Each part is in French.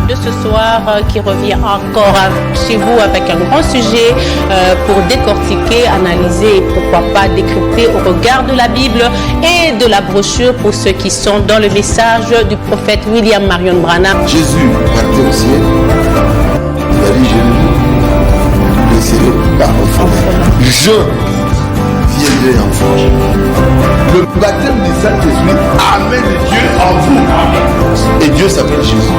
de ce soir qui revient encore chez vous avec un grand sujet pour décortiquer, analyser et pourquoi pas décrypter au regard de la Bible et de la brochure pour ceux qui sont dans le message du prophète William Marion Branham. Jésus partait au ciel, il a dit je laisserai par orphelin. Je viendrai en forge. Le baptême du Saint-Esprit amène Dieu en vous. Et Dieu s'appelle Jésus.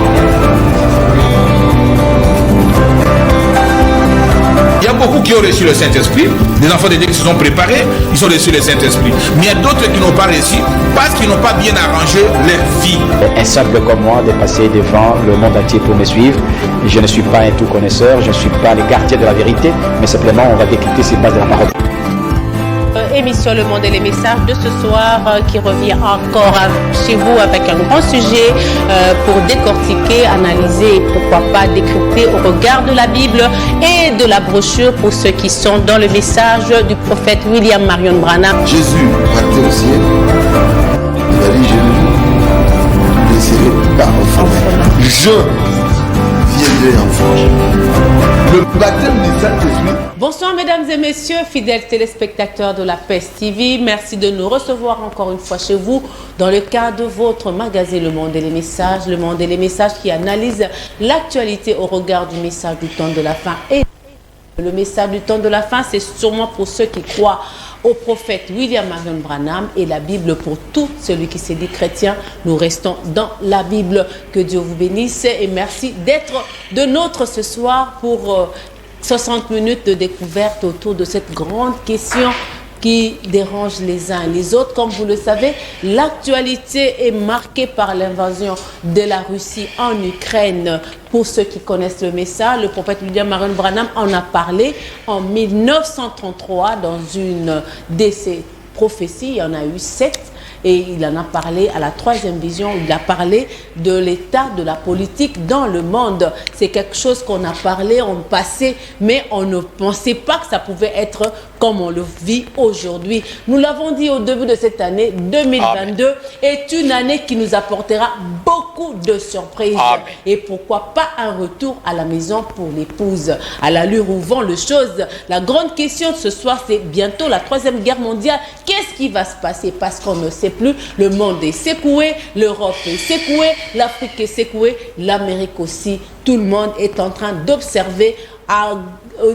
Il y a beaucoup qui ont reçu le Saint-Esprit, des enfants de Dieu qui se sont préparés, ils ont reçu le Saint-Esprit. Mais il y a d'autres qui n'ont pas reçu parce qu'ils n'ont pas bien arrangé leur vie. Un simple comme moi de passer devant le monde entier pour me suivre. Je ne suis pas un tout connaisseur, je ne suis pas le gardien de la vérité, mais simplement on va décrypter ces bases de la parole. Émission Le Monde et les messages de ce soir qui revient encore chez vous avec un grand sujet pour décortiquer, analyser et pourquoi pas décrypter au regard de la Bible et de la brochure pour ceux qui sont dans le message du prophète William Marion Branham. Jésus partait au ciel, il a dit je laisserai par orphelin. Je viendrai en forge. Le baptême du Saint-Esprit. Bonsoir mesdames et messieurs, fidèles téléspectateurs de la PES TV. Merci de nous recevoir encore une fois chez vous dans le cadre de votre magazine Le Monde et les messages. Le Monde et les messages qui analyse l'actualité au regard du message du temps de la fin. Et le message du temps de la fin, c'est sûrement pour ceux qui croient au prophète William Marion Branham et la Bible pour tout celui qui s'est dit chrétien. Nous restons dans la Bible. Que Dieu vous bénisse et merci d'être de nôtres ce soir pour 60 minutes de découverte autour de cette grande question qui dérange les uns et les autres. Comme vous le savez, l'actualité est marquée par l'invasion de la Russie en Ukraine. Pour ceux qui connaissent le message, le prophète William Marion Branham en a parlé en 1933 dans une de ses prophéties. Il y en a eu 7. Et il en a parlé à la troisième vision, il a parlé de l'état de la politique dans le monde. C'est quelque chose qu'on a parlé en passé, mais on ne pensait pas que ça pouvait être comme on le vit aujourd'hui. Nous l'avons dit au début de cette année, 2022 Amen. Est une année qui nous apportera beaucoup de surprises. Amen. Et pourquoi pas un retour à la maison pour l'épouse. À l'allure où vont les choses, la grande question de ce soir, c'est bientôt la troisième guerre mondiale. Qu'est-ce qui va se passer? Parce qu'on ne sait plus. Le monde est secoué, l'Europe est secouée, l'Afrique est secouée, l'Amérique aussi. Tout le monde est en train d'observer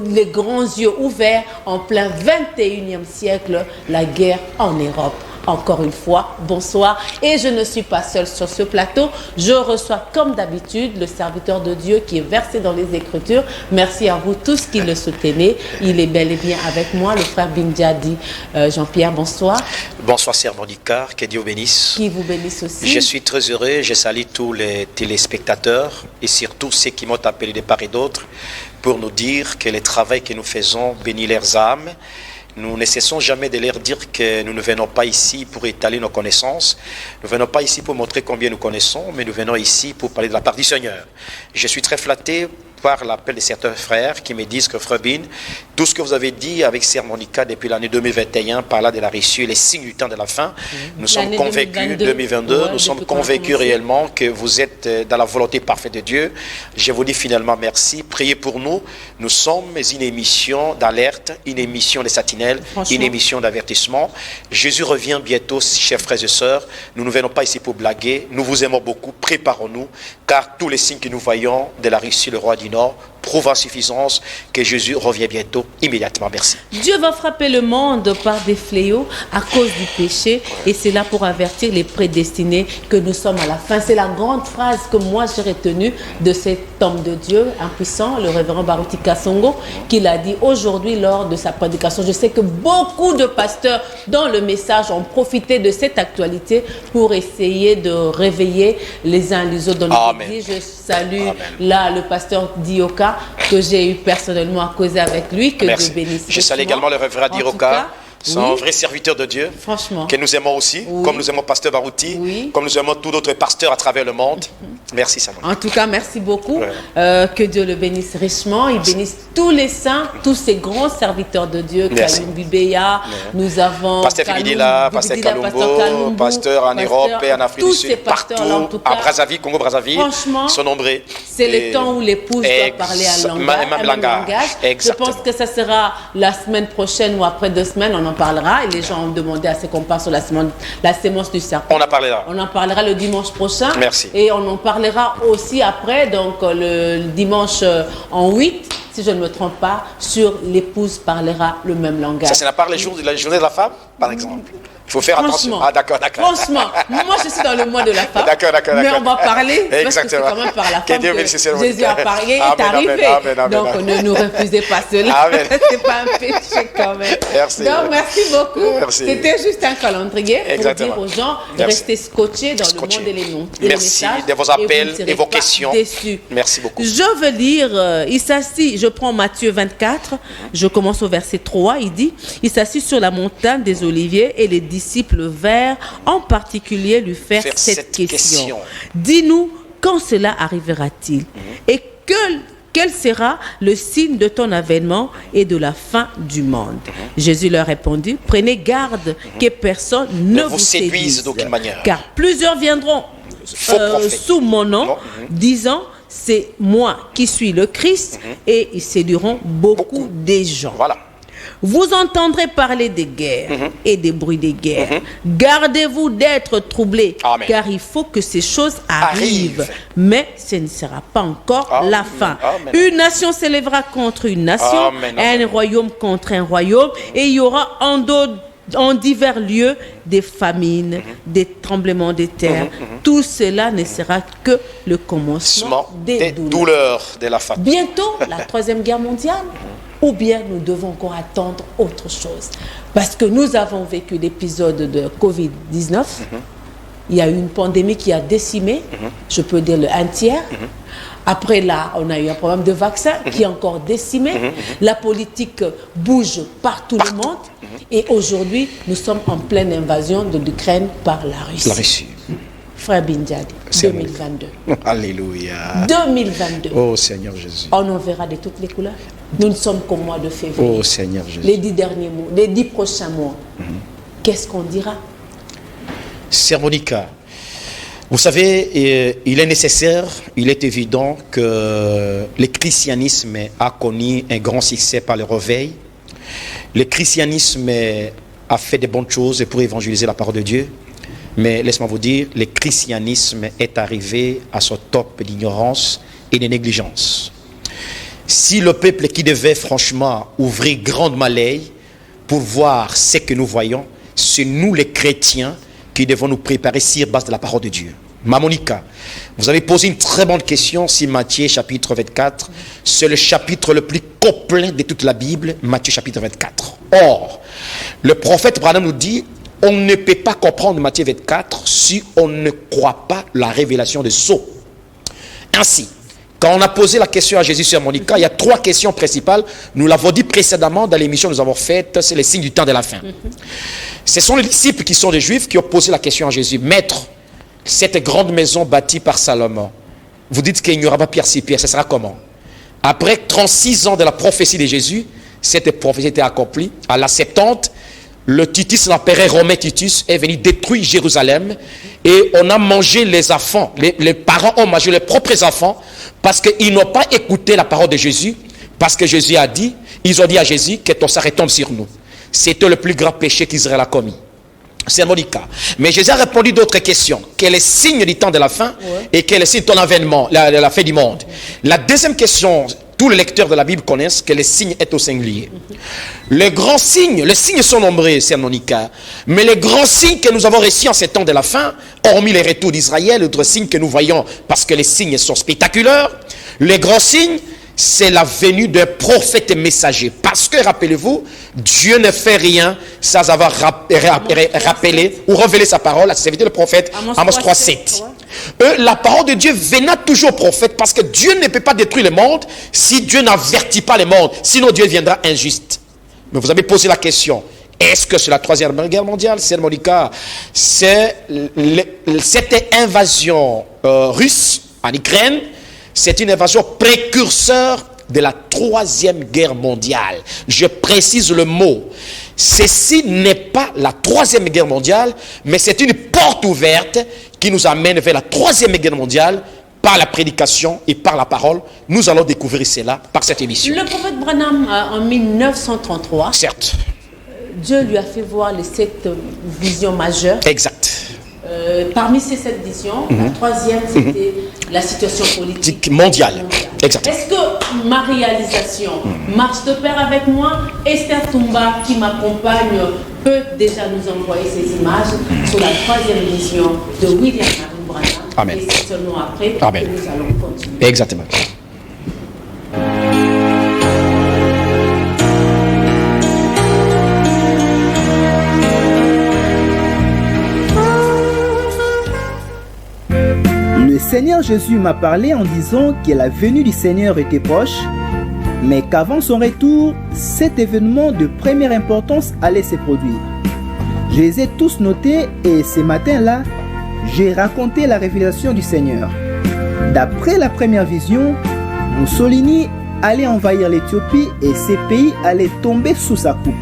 les grands yeux ouverts en plein 21e siècle la guerre en Europe. Encore une fois, bonsoir. Et je ne suis pas seule sur ce plateau. Je reçois comme d'habitude le serviteur de Dieu qui est versé dans les Écritures. Merci à vous tous qui le soutenez. Il est bel et bien avec moi, le frère Binjadi. Jean-Pierre, bonsoir. Bonsoir, Sœur Monica. Que Dieu bénisse. Qui vous bénisse aussi. Je suis très heureux. Je salue tous les téléspectateurs et surtout ceux qui m'ont appelé de part et d'autre pour nous dire que le travail que nous faisons bénit leurs âmes. Nous ne cessons jamais de leur dire que nous ne venons pas ici pour étaler nos connaissances. Nous ne venons pas ici pour montrer combien nous connaissons, mais nous venons ici pour parler de la part du Seigneur. Je suis très flatté par l'appel de certains frères qui me disent que Frère Bin, tout ce que vous avez dit avec Sœur Monica depuis l'année 2021, par là de la Russie, les signes du temps de la fin, nous sommes convaincus, 2022, nous sommes convaincus réellement que vous êtes dans la volonté parfaite de Dieu. Je vous dis finalement merci, priez pour nous. Nous sommes une émission d'alerte, une émission de sentinelle, une émission d'avertissement. Jésus revient bientôt, chers frères et sœurs. Nous ne venons pas ici pour blaguer, nous vous aimons beaucoup, préparons-nous, car tous les signes que nous voyons de la Russie, le roi du Nord, prouve en suffisance que Jésus revient bientôt, immédiatement. Merci. Dieu va frapper le monde par des fléaux à cause du péché et c'est là pour avertir les prédestinés que nous sommes à la fin. C'est la grande phrase que moi j'ai retenue de cet homme de Dieu impuissant, le révérend Baruti Kasongo, qui l'a dit aujourd'hui lors de sa prédication. Je sais que beaucoup de pasteurs dans le message ont profité de cette actualité pour essayer de réveiller les uns les autres dans l'église. Je salue là le pasteur Dioka que j'ai eu personnellement à causer avec lui, que Dieu bénisse. Je salue également le révérend Dioka. C'est un vrai serviteur de Dieu, franchement, que nous aimons aussi, comme nous aimons Pasteur Baruti, comme nous aimons tous d'autres pasteurs à travers le monde. Merci, Samuel. En tout cas, merci beaucoup. Que Dieu le bénisse richement. Il bénisse tous les saints, tous ces grands serviteurs de Dieu. Kalum Bibeya, nous avons Pasteur Fimidila, Pasteur Kalumbo, pasteur en Europe et en Afrique du Sud, partout, à Brazzaville, Congo-Brazzaville, sont nombreux. C'est le temps où l'épouse doit parler un langage. Je pense que ça sera la semaine prochaine ou après 2 semaines, on en parlera. Et les gens ont demandé à ce qu'on parle sur la sémence du serpent. On en parlera. On en parlera le dimanche prochain. Merci. Et on en parlera aussi après, donc le dimanche en 8, si je ne me trompe pas, sur l'épouse parlera le même langage. Ça, c'est pas la journée de la femme, par exemple. Il faut faire attention. Ah, d'accord. Franchement, moi je suis dans le mois de la femme. D'accord. Mais on va parler, parce que c'est Exactement. quand même par la Que femme Dieu que bénisse, Seigneur. Jésus a parlé, est arrivé. Amen. Donc ne nous refusez pas cela. Amen. C'est pas un péché quand même. Merci. Donc merci beaucoup. Merci. C'était juste un calendrier pour Exactement. dire aux gens de Merci. rester scotchés dans le monde des Merci messages. de vos appels et vos questions. Déçus. Merci beaucoup. Je veux lire, il s'assit, je prends Matthieu 24, je commence au verset 3, il dit, il s'assit sur la montagne des Oliviers et les disciples vinrent en particulier lui faire cette question. Dis-nous, quand cela arrivera-t-il? Et quel sera le signe de ton avènement et de la fin du monde? Jésus leur répondit, prenez garde que personne ne vous séduise d'aucune manière. Car plusieurs viendront sous mon nom, disant, c'est moi qui suis le Christ, et ils séduiront beaucoup des gens. Voilà. Vous entendrez parler des guerres et des bruits des guerres. Gardez-vous d'être troublés, Amen. car il faut que ces choses arrivent. Mais ce ne sera pas encore la fin. Amen. Une nation s'élèvera contre une nation, Amen. un royaume contre un royaume, et il y aura en divers lieux des famines, des tremblements de terre. Tout cela ne sera que le commencement des douleurs de la fatigue. Bientôt, la 3e guerre mondiale, ou bien nous devons encore attendre autre chose. Parce que nous avons vécu l'épisode de Covid-19. Il y a eu une pandémie qui a décimé, je peux dire, un tiers. Après là, on a eu un problème de vaccin qui est encore décimé. La politique bouge partout le monde. Et aujourd'hui, nous sommes en pleine invasion de l'Ukraine par la Russie. La Russie. Frère Binjadi, 2022. Alléluia. 2022. Oh Seigneur Jésus. On en verra de toutes les couleurs. Nous ne sommes qu'au mois de février. Oh Seigneur Jésus. Les 10 derniers mois, les 10 prochains mois. Qu'est-ce qu'on dira? Sœur Monica, vous savez, il est nécessaire, il est évident que le christianisme a connu un grand succès par le réveil. Le christianisme a fait de bonnes choses pour évangéliser la parole de Dieu. Mais laisse-moi vous dire, le christianisme est arrivé à son top d'ignorance et de négligence. Si le peuple qui devait franchement ouvrir grandement l'œil pour voir ce que nous voyons, c'est nous les chrétiens qui devons nous préparer sur base de la parole de Dieu. Monica, vous avez posé une très bonne question sur Matthieu chapitre 24. C'est le chapitre le plus complet de toute la Bible, Matthieu chapitre 24. Or, le prophète Branham nous dit, on ne peut pas comprendre Matthieu 24 si on ne croit pas la révélation de Sceaux. Ainsi, quand on a posé la question à Jésus sur Monica, il y a 3 questions principales. Nous l'avons dit précédemment dans l'émission que nous avons faite, c'est les signes du temps de la fin. Ce sont les disciples qui sont des Juifs qui ont posé la question à Jésus. Maître, cette grande maison bâtie par Salomon, vous dites qu'il n'y aura pas pierre sur pierre, ce sera comment? Après 36 ans de la prophétie de Jésus, cette prophétie était accomplie. À la 70, le Titus, l'empereur romain Titus, est venu détruire Jérusalem et on a mangé les enfants. Les parents ont mangé leurs propres enfants parce qu'ils n'ont pas écouté la parole de Jésus, parce que Jésus a dit, ils ont dit à Jésus que ton sang retombe sur nous. C'était le plus grand péché qu'Israël a commis. C'est Monica. Mais Jésus a répondu d'autres questions. Quel est le signe du temps de la fin et quel est le signe de ton avènement, la fin du monde? La deuxième question, tous les lecteurs de la Bible connaissent que le signe est au singulier. Les grands signes, les signes sont nombreux, c'est Monica. Mais les grands signes que nous avons reçus en ces temps de la fin, hormis les retours d'Israël, d'autres signes que nous voyons parce que les signes sont spectaculaires, les grands signes, c'est la venue d'un prophète messager. Parce que, rappelez-vous, Dieu ne fait rien sans avoir rappelé ou révélé sa parole à ses serviteurs, le prophète Amos 3:7. La parole de Dieu venait toujours au prophète parce que Dieu ne peut pas détruire le monde si Dieu n'avertit pas le monde. Sinon, Dieu viendra injuste. Mais vous avez posé la question. Est-ce que c'est la 3e guerre mondiale? C'est Monica. C'est cette invasion russe en Ukraine. C'est une invasion précurseur de la 3e guerre mondiale. Je précise le mot. Ceci n'est pas la 3e guerre mondiale, mais c'est une porte ouverte qui nous amène vers la 3e guerre mondiale par la prédication et par la parole. Nous allons découvrir cela par cette émission. Le prophète Branham, en 1933, Certes. Dieu lui a fait voir les 7 visions majeures. Exact. Parmi ces 7 visions, la troisième, c'était la situation politique mondiale. Exact. Est-ce que ma réalisation marche de pair avec moi? Esther Toumba, qui m'accompagne, peut déjà nous envoyer ces images sur la troisième vision de William Marion Branham. Amen. Et c'est seulement après Amen. que nous allons continuer. Exactement. Le Seigneur Jésus m'a parlé en disant que la venue du Seigneur était proche, mais qu'avant son retour, cet événement de première importance allait se produire. Je les ai tous notés et ce matin-là, j'ai raconté la révélation du Seigneur. D'après la première vision, Mussolini allait envahir l'Éthiopie et ces pays allaient tomber sous sa coupe.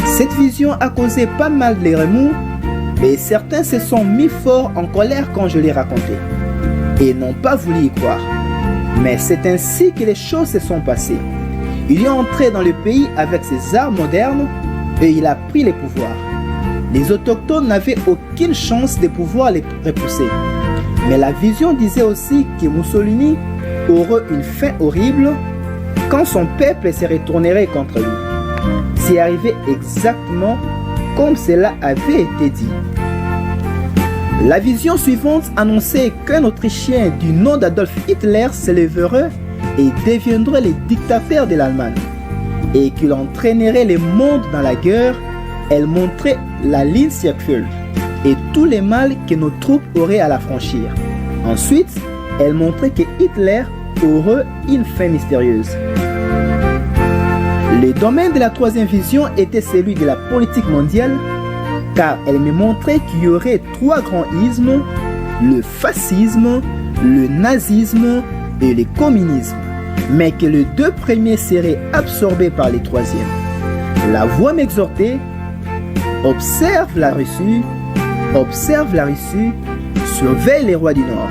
Cette vision a causé pas mal de remous, mais certains se sont mis fort en colère quand je l'ai raconté et n'ont pas voulu y croire. Mais c'est ainsi que les choses se sont passées. Il est entré dans le pays avec ses armes modernes et il a pris les pouvoirs. Les autochtones n'avaient aucune chance de pouvoir les repousser. Mais la vision disait aussi que Mussolini aurait une fin horrible quand son peuple se retournerait contre lui. C'est arrivé exactement comme cela avait été dit. La vision suivante annonçait qu'un Autrichien du nom d'Adolf Hitler s'élèverait et deviendrait le dictateur de l'Allemagne et qu'il entraînerait le monde dans la guerre. Elle montrait la ligne circulaire et tous les mal que nos troupes auraient à la franchir. Ensuite, elle montrait que Hitler aurait une fin mystérieuse. Le domaine de la troisième vision était celui de la politique mondiale, car elle me montrait qu'il y aurait 3 grands ismes, le fascisme, le nazisme et le communisme, mais que les 2 premiers seraient absorbés par les troisièmes. La voix m'exhortait: observe la Russie, surveille les rois du Nord.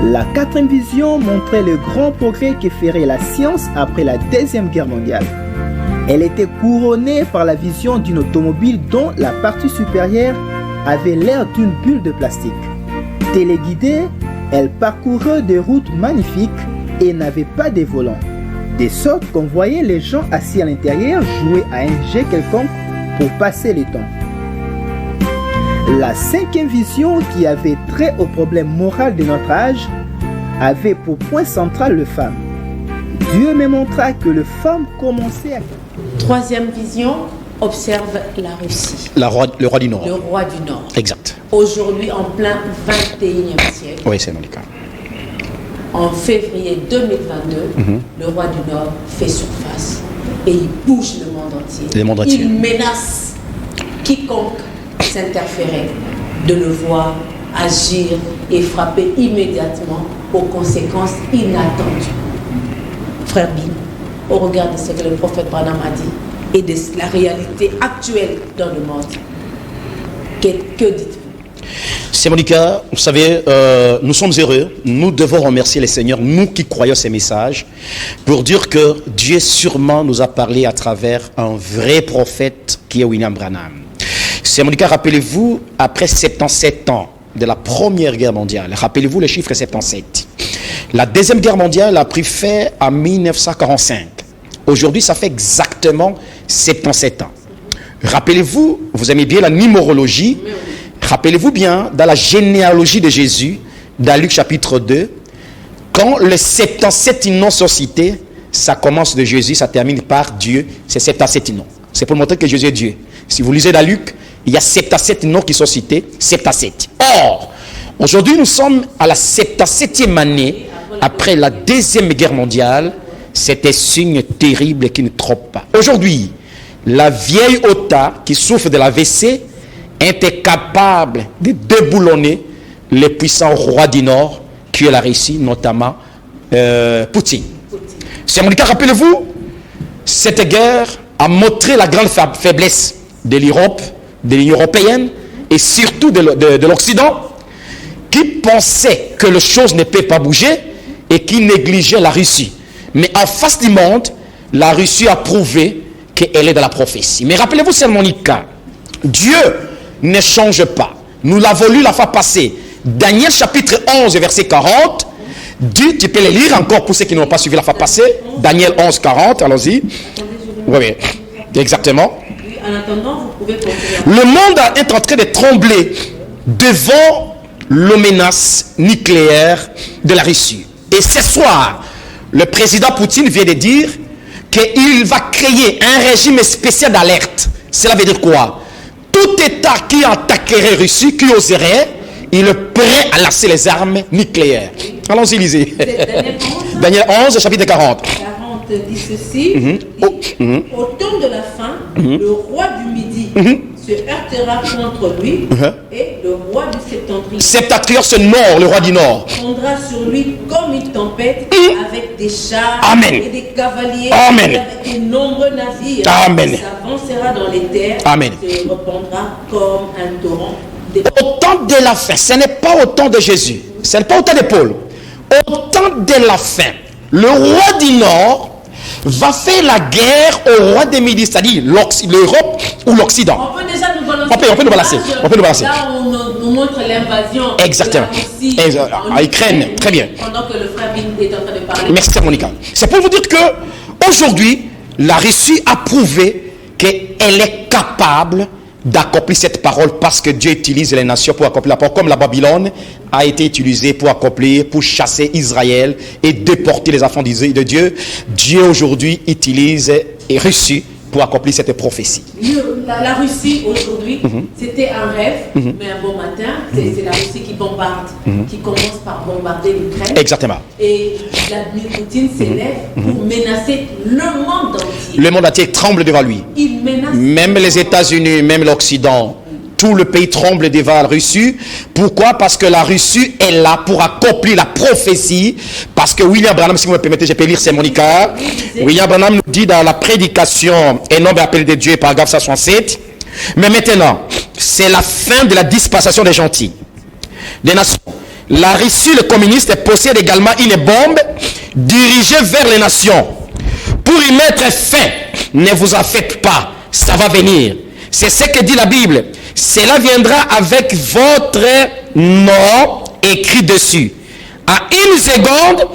La 4e vision montrait le grand progrès que ferait la science après la Deuxième Guerre mondiale. Elle était couronnée par la vision d'une automobile dont la partie supérieure avait l'air d'une bulle de plastique. Téléguidée, elle parcourait des routes magnifiques et n'avait pas de volant, de sorte qu'on voyait les gens assis à l'intérieur jouer à un jeu quelconque pour passer le temps. La 5e vision, qui avait trait au problème moral de notre âge, avait pour point central le femme. Dieu me montra que le femme commençait à... 3e vision, observe la Russie. Le roi du Nord. Le roi du Nord. Exact. Aujourd'hui, en plein 21e siècle. Oui, c'est mon cas. En février 2022, le roi du Nord fait surface et il bouge le monde entier. Le monde entier. Il menace quiconque s'interférer de le voir agir et frapper immédiatement aux conséquences inattendues. Frère Bin, au regard de ce que le prophète Branham a dit et de la réalité actuelle dans le monde, que dites-vous? C'est Monica, vous savez, nous sommes heureux, nous devons remercier le Seigneur, nous qui croyons ces messages, pour dire que Dieu sûrement nous a parlé à travers un vrai prophète qui est William Branham. C'est Monica, rappelez-vous, après 77 ans de la Première Guerre mondiale, rappelez-vous le chiffre 77. La Deuxième Guerre mondiale a pris fin en 1945. Aujourd'hui, ça fait exactement 77 ans. Rappelez-vous, vous aimez bien la numérologie. Rappelez-vous bien, dans la généalogie de Jésus, dans Luc chapitre 2, quand les 77 noms sont cités, ça commence de Jésus, ça termine par Dieu, c'est 77 noms. C'est pour montrer que Jésus est Dieu. Si vous lisez dans Luc, il y a 77 noms qui sont cités, 77. Or, aujourd'hui, nous sommes à la 77e année après la Deuxième Guerre mondiale. C'est un signe terrible qui ne trompe pas. Aujourd'hui, la vieille OTA qui souffre de l'AVC était capable de déboulonner les puissants rois du Nord, qui est la Russie, notamment Poutine. C'est mon cas, rappelez-vous, cette guerre a montré la grande faiblesse de l'Europe, de l'Union européenne et surtout de l'Occident, qui pensaient que les choses ne peuvent pas bouger et qui négligeaient la Russie. Mais en face du monde, la Russie a prouvé qu'elle est dans la prophétie. Mais rappelez-vous seulement, Nika, Dieu ne change pas. Nous l'avons lu la fois passée. Daniel chapitre 11, verset 40. Dieu, tu peux les lire encore pour ceux qui n'ont pas suivi la fois passée. Daniel 11, 40, allons-y. Oui, exactement. En attendant, vous pouvez continuer. Le monde est en train de trembler devant la menace nucléaire de la Russie. Et ce soir, le président Poutine vient de dire qu'il va créer un régime spécial d'alerte. Cela veut dire quoi? Tout État qui attaquerait la Russie, qui oserait, il est prêt à lancer les armes nucléaires. Allons-y, lisez. Daniel 11, chapitre 40. 40 dit ceci, dit, au temps de la fin, le roi du Midi se heurtera contre lui et le roi du Septentrion. Septentrion, c'est le nord, le roi du nord. Prendra sur lui comme une tempête avec des chars et des cavaliers et avec de nombreux navires. Amen. Il s'avancera dans les terres et se répandra comme un torrent. Au temps de la fin, ce n'est pas au temps de Jésus, ce n'est pas au temps de Paul. Au temps de la fin, le roi du Nord va faire la guerre au roi des Midi, c'est-à-dire l'Europe ou l'Occident. On peut déjà nous balancer. On peut nous balancer. On peut nous balancer. Là, on montre l'invasion. Exactement. En Ukraine, très bien. Pendant que le frère Bin est en train de parler. Merci, Monica. C'est pour vous dire que aujourd'hui, la Russie a prouvé qu'elle est capable d'accomplir cette parole parce que Dieu utilise les nations pour accomplir la parole, comme la Babylone a été utilisée pour accomplir, pour chasser Israël et déporter les enfants de Dieu. Dieu aujourd'hui utilise et Russie pour accomplir cette prophétie. La Russie aujourd'hui, c'était un rêve, mais un bon matin, c'est la Russie qui bombarde, qui commence par bombarder l'Ukraine. Exactement. Et Vladimir Poutine s'élève pour menacer le monde entier. Le monde entier tremble devant lui. Il menace même les États-Unis, même l'Occident. Tout le pays tremble devant la Russie. Pourquoi? Parce que la Russie est là pour accomplir la prophétie. Parce que William Branham, si vous me permettez, je peux lire, c'est Monica. William Branham nous dit dans la prédication Un homme appelé de Dieu, paragraphe 67. Mais maintenant, c'est la fin de la dispensation des gentils, des nations. La Russie, le communiste, possède également une bombe dirigée vers les nations. Pour y mettre fin, ne vous en faites pas, ça va venir. C'est ce que dit la Bible. Cela viendra avec votre nom écrit dessus. À une seconde,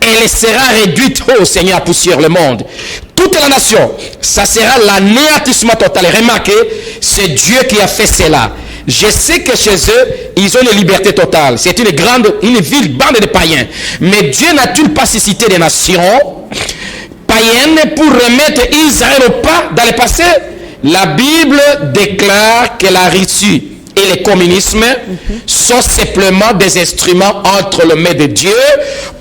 elle sera réduite, oh Seigneur, à poussière le monde. Toute la nation, ça sera l'anéantissement total. Remarquez, c'est Dieu qui a fait cela. Je sais que chez eux, ils ont une liberté totale. C'est une ville, bande de païens. Mais Dieu n'a-t-il pas suscité des nations païennes pour remettre Israël au pas dans le passé? La Bible déclare que la Russie et le communisme sont simplement des instruments entre les mains de Dieu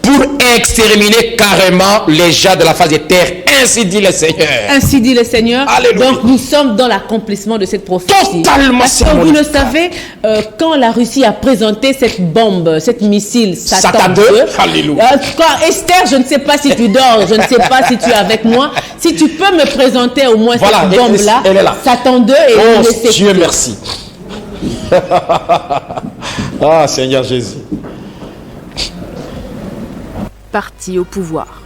pour exterminer carrément les gens de la face de terre. Ainsi dit le Seigneur. Ainsi dit le Seigneur. Alléluia. Donc nous sommes dans l'accomplissement de cette prophétie. Totalement. Parce que vous le savez, quand la Russie a présenté cette bombe, cette missile Satan 2, quand Esther, je ne sais pas si tu dors, je ne sais pas si tu es avec moi, si tu peux me présenter au moins cette bombe-là, Satan 2 et oh Dieu merci. Ah Seigneur Jésus. Parti au pouvoir.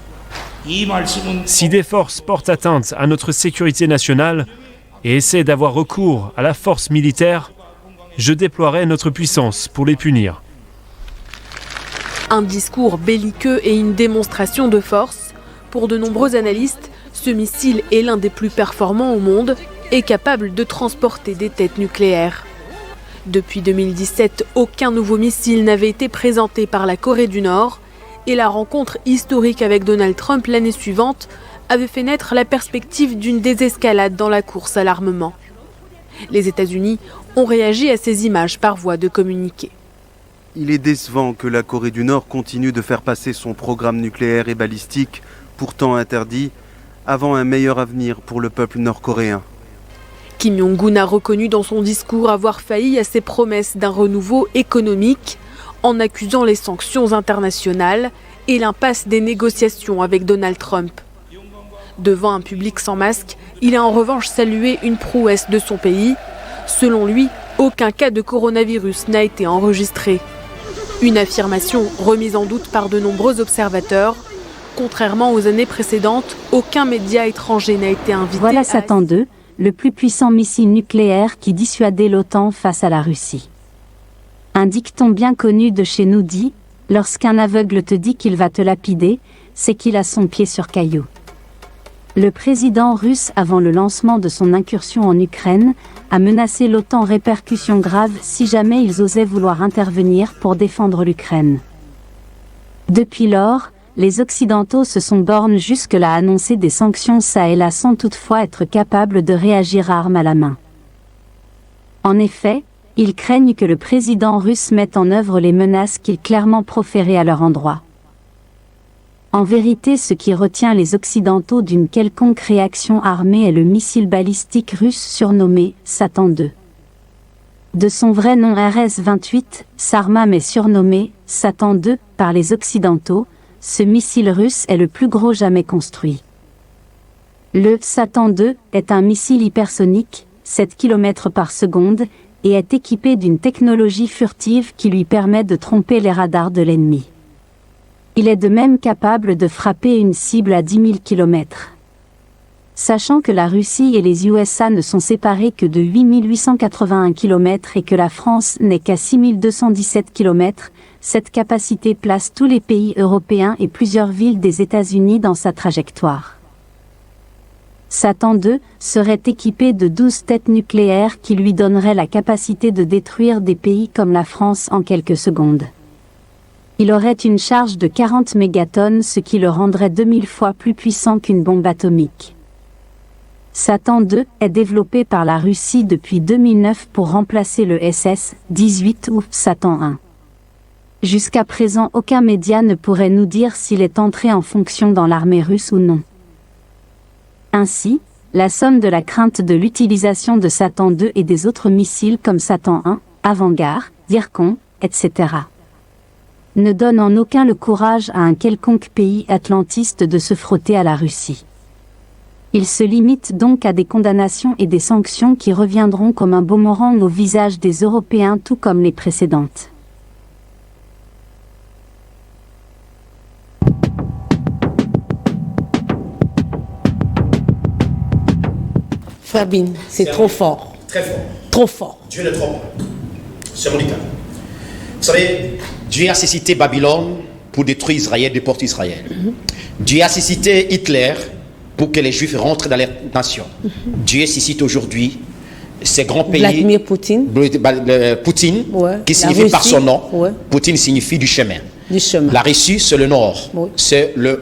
Si des forces portent atteinte à notre sécurité nationale et essaient d'avoir recours à la force militaire, je déploierai notre puissance pour les punir. Un discours belliqueux et une démonstration de force. Pour de nombreux analystes, ce missile est l'un des plus performants au monde et capable de transporter des têtes nucléaires. Depuis 2017, aucun nouveau missile n'avait été présenté par la Corée du Nord et la rencontre historique avec Donald Trump l'année suivante avait fait naître la perspective d'une désescalade dans la course à l'armement. Les États-Unis ont réagi à ces images par voie de communiqué. Il est décevant que la Corée du Nord continue de faire passer son programme nucléaire et balistique, pourtant interdit, avant un meilleur avenir pour le peuple nord-coréen. Kim Jong-un a reconnu dans son discours avoir failli à ses promesses d'un renouveau économique en accusant les sanctions internationales et l'impasse des négociations avec Donald Trump. Devant un public sans masque, il a en revanche salué une prouesse de son pays. Selon lui, aucun cas de coronavirus n'a été enregistré. Une affirmation remise en doute par de nombreux observateurs. Contrairement aux années précédentes, aucun média étranger n'a été invité. Voilà Satan II, le plus puissant missile nucléaire qui dissuadait l'OTAN face à la Russie. Un dicton bien connu de chez nous dit « Lorsqu'un aveugle te dit qu'il va te lapider, c'est qu'il a son pied sur caillou ». Le président russe, avant le lancement de son incursion en Ukraine, a menacé l'OTAN répercussions graves si jamais ils osaient vouloir intervenir pour défendre l'Ukraine. Depuis lors, les Occidentaux se sont bornés jusque-là à annoncer des sanctions ça et là sans toutefois être capables de réagir armes à la main. En effet, ils craignent que le président russe mette en œuvre les menaces qu'il clairement proférait à leur endroit. En vérité, ce qui retient les Occidentaux d'une quelconque réaction armée est le missile balistique russe surnommé Satan II. De son vrai nom RS-28, Sarmam est surnommé Satan II par les Occidentaux. Ce missile russe est le plus gros jamais construit. Le Satan II est un missile hypersonique, 7 km par seconde, et est équipé d'une technologie furtive qui lui permet de tromper les radars de l'ennemi. Il est de même capable de frapper une cible à 10 000 km. Sachant que la Russie et les USA ne sont séparés que de 8 881 km et que la France n'est qu'à 6 217 km, cette capacité place tous les pays européens et plusieurs villes des États-Unis dans sa trajectoire. Satan II serait équipé de 12 têtes nucléaires qui lui donneraient la capacité de détruire des pays comme la France en quelques secondes. Il aurait une charge de 40 mégatonnes, ce qui le rendrait 2000 fois plus puissant qu'une bombe atomique. Satan II est développé par la Russie depuis 2009 pour remplacer le SS-18 ou Satan I. Jusqu'à présent, aucun média ne pourrait nous dire s'il est entré en fonction dans l'armée russe ou non. Ainsi, la somme de la crainte de l'utilisation de Satan II et des autres missiles comme Satan I, Avangard, Zircon, etc. ne donne en aucun le courage à un quelconque pays atlantiste de se frotter à la Russie. Il se limite donc à des condamnations et des sanctions qui reviendront comme un boomerang au visage des Européens tout comme les précédentes. Fabine, c'est trop fort. Très fort. Trop fort. Dieu ne trompe pas. C'est Monica. Vous savez, Dieu a suscité Babylone pour détruire Israël, déporter Israël. Dieu a suscité Hitler pour que les Juifs rentrent dans les nations. Dieu suscite aujourd'hui ces grands pays. Vladimir Poutine. Poutine, ouais. Qui signifie par son nom. Ouais. Poutine signifie du chemin. Du chemin. La Russie, c'est le nord. Oui. C'est le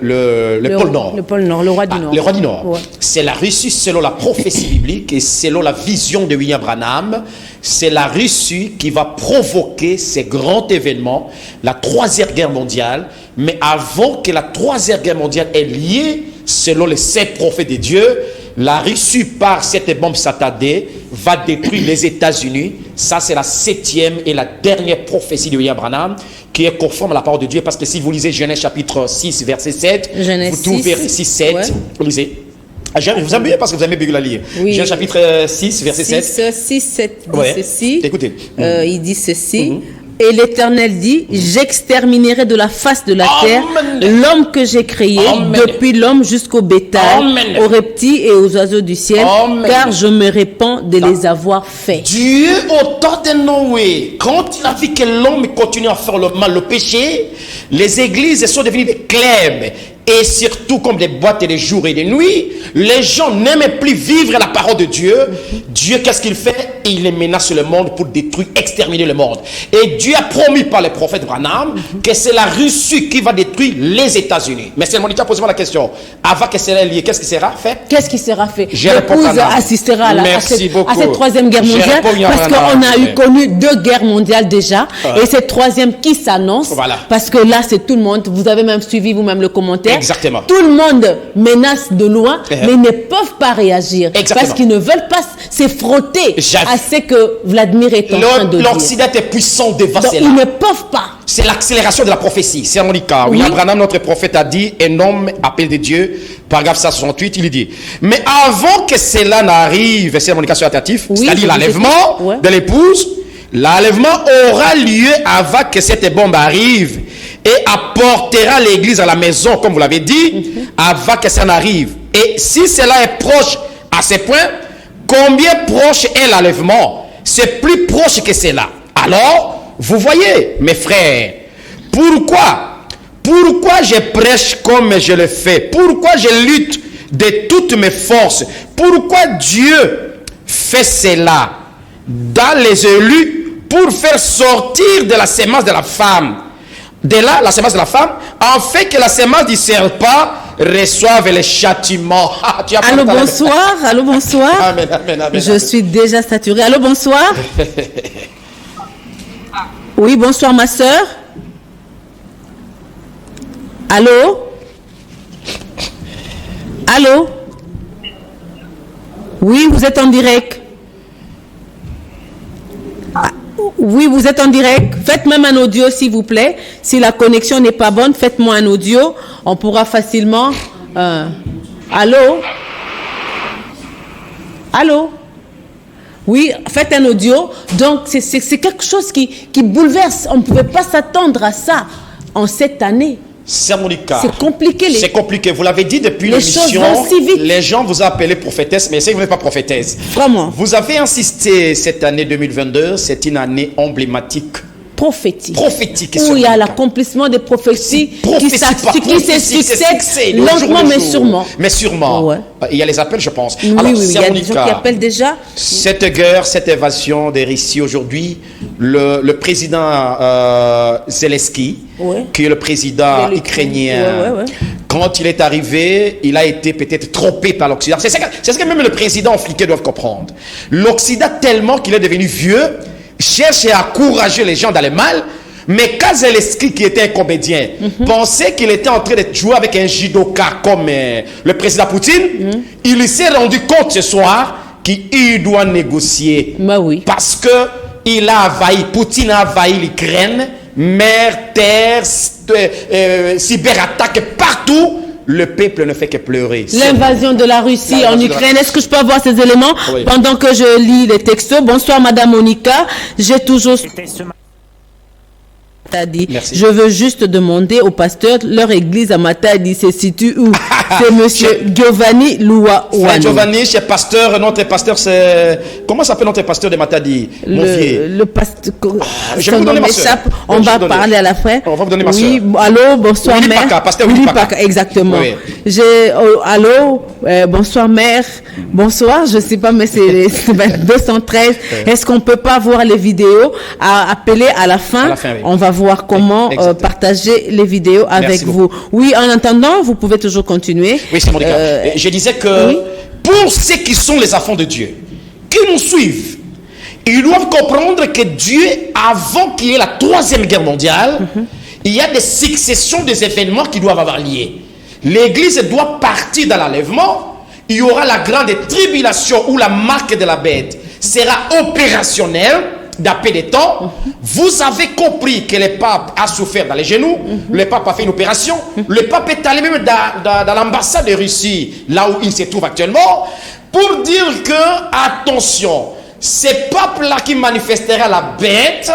pôle nord. Le pôle nord, le roi du nord. Le roi du nord. Ouais. C'est la Russie selon la prophétie biblique et selon la vision de William Branham. C'est la Russie qui va provoquer ces grands événements, la Troisième Guerre mondiale. Mais avant que la Troisième Guerre mondiale ait lieu, selon les 7 prophètes de Dieu, la Russie, par cette bombe satanée, va détruire les États-Unis. Ça, c'est la 7e et la dernière prophétie de William Branham, qui est conforme à la parole de Dieu. Parce que si vous lisez Genèse chapitre 6, verset 7, vous trouvez 6, 7, ouais. Vous lisez. Vous aimez bien parce que vous aimez bien la lire. Oui. Genèse chapitre 6, verset 7. 6, 7 dit ouais. ceci. Écoutez. Il dit ceci. Et l'Éternel dit, j'exterminerai de la face de la terre l'homme que j'ai créé, depuis l'homme jusqu'au bétail, aux reptiles et aux oiseaux du ciel, car je me répands de les avoir faits. Dieu, au temps de Noé, quand il a vu que l'homme continue à faire le mal, le péché, les églises sont devenues des clubs. Et surtout comme des boîtes et des jours et des nuits, les gens n'aiment plus vivre la parole de Dieu. Dieu, qu'est-ce qu'il fait? Il les menace le monde pour détruire, exterminer le monde. Et Dieu a promis par le prophète Branham que c'est la Russie qui va détruire les États-Unis. Mais c'est Monica, pose-moi la question. Avant que cela lié, qu'est-ce qui sera fait? Qu'est-ce qui sera fait? L'épouse assistera à cette troisième guerre mondiale, parce qu'on a connu 2 guerres mondiales déjà, et cette troisième qui s'annonce, parce que là c'est tout le monde, vous avez même suivi vous-même le commentaire. Exactement. Tout le monde menace de loin, mais ils ne peuvent pas réagir. Exactement. Parce qu'ils ne veulent pas se frotter à ce que Vladimir est en train de dire. L'Occident est puissant devant cela. Ils ne peuvent pas. C'est l'accélération de la prophétie. C'est Monica. Oui. Abraham, notre prophète, a dit, un homme appelé de Dieu, paragraphe 168, il dit, mais avant que cela n'arrive, c'est Monica sur attentif, c'est-à-dire l'enlèvement de l'épouse, L'enlèvement aura lieu avant que cette bombe arrive et apportera l'église à la maison, comme vous l'avez dit, avant que ça n'arrive. Et si cela est proche à ce point, combien proche est l'enlèvement? C'est plus proche que cela. Alors, vous voyez, mes frères, pourquoi je prêche comme je le fais? Pourquoi je lutte de toutes mes forces? Pourquoi Dieu fait cela dans les élus pour faire sortir de la sémence de la femme, de là la sémence de la femme, en fait que la sémence du serpent reçoive les châtiments. Allô, bonsoir. Allô, bonsoir. Amen, amen, amen. Je suis déjà saturé. Allô, bonsoir. Oui, bonsoir, ma soeur. Allô? Allô? Oui, vous êtes en direct. Oui, vous êtes en direct. Faites même un audio, s'il vous plaît. Si la connexion n'est pas bonne, faites-moi un audio. On pourra facilement... Allô? Allô? Oui, faites un audio. Donc, c'est quelque chose qui bouleverse. On ne pouvait pas s'attendre à ça en cette année. C'est Monica. C'est compliqué. C'est compliqué. Vous l'avez dit depuis l'émission. Si les gens vous appellent prophétesse, mais c'est que vous n'êtes pas prophétesse. Vraiment. Vous avez insisté cette année 2022, c'est une année emblématique. Prophétique. Où il y a l'accomplissement des prophéties qui se succèdent lentement mais sûrement. Ouais. Il y a les appels, je pense. Oui, alors, il y a des gens qui appellent déjà. Cette guerre, cette évasion des Russes aujourd'hui, le président Zelensky, qui est le président ukrainien, quand il est arrivé, il a été peut-être trompé par l'Occident. C'est ce que même le président africain doit comprendre. L'Occident, tellement qu'il est devenu vieux, cherche à encourager les gens dans le mal, mais quand Zelensky, qui était un comédien, pensait qu'il était en train de jouer avec un judoka comme le président Poutine, il s'est rendu compte ce soir qu'il doit négocier. Bah oui. Parce que Poutine a envahi l'Ukraine, mer, terre, cyberattaque partout. Le peuple ne fait que pleurer. L'invasion de la Russie en Ukraine. Est-ce que je peux avoir ces éléments pendant que je lis les textos? Bonsoir, Madame Monica. J'ai toujours... Merci. Je veux juste demander au pasteur, leur église à Matadi se situe où? C'est monsieur Giovanni Louaouane. Giovanni, c'est pasteur, notre pasteur, c'est... Comment s'appelle notre pasteur de Matadi? Le pasteur... je vais vous donner ma soeur. On va parler à la fin. On va vous donner ma soeur. Oui, allô, bonsoir Willy mère. Paka, pasteur Willy Paka. Exactement. Oui. Allô, bonsoir mère. Bonsoir, je ne sais pas, mais c'est 213. Est-ce qu'on ne peut pas voir les vidéos? Appeler à la fin, oui. On va voir comment partager les vidéos avec vous. Oui, en attendant, vous pouvez toujours continuer. Oui, c'est mon cas. Je disais que pour ceux qui sont les enfants de Dieu, qui nous suivent, ils doivent comprendre que Dieu, avant qu'il y ait la 3e guerre mondiale, il y a des successions des événements qui doivent avoir lieu. L'Église doit partir dans l'enlèvement. Il y aura la grande tribulation où la marque de la bête sera opérationnelle. D'après des temps, vous avez compris que le pape a souffert dans les genoux, le pape a fait une opération, le pape est allé même dans l'ambassade de Russie, là où il se trouve actuellement, pour dire que, attention, ces papes-là qui manifestera la bête,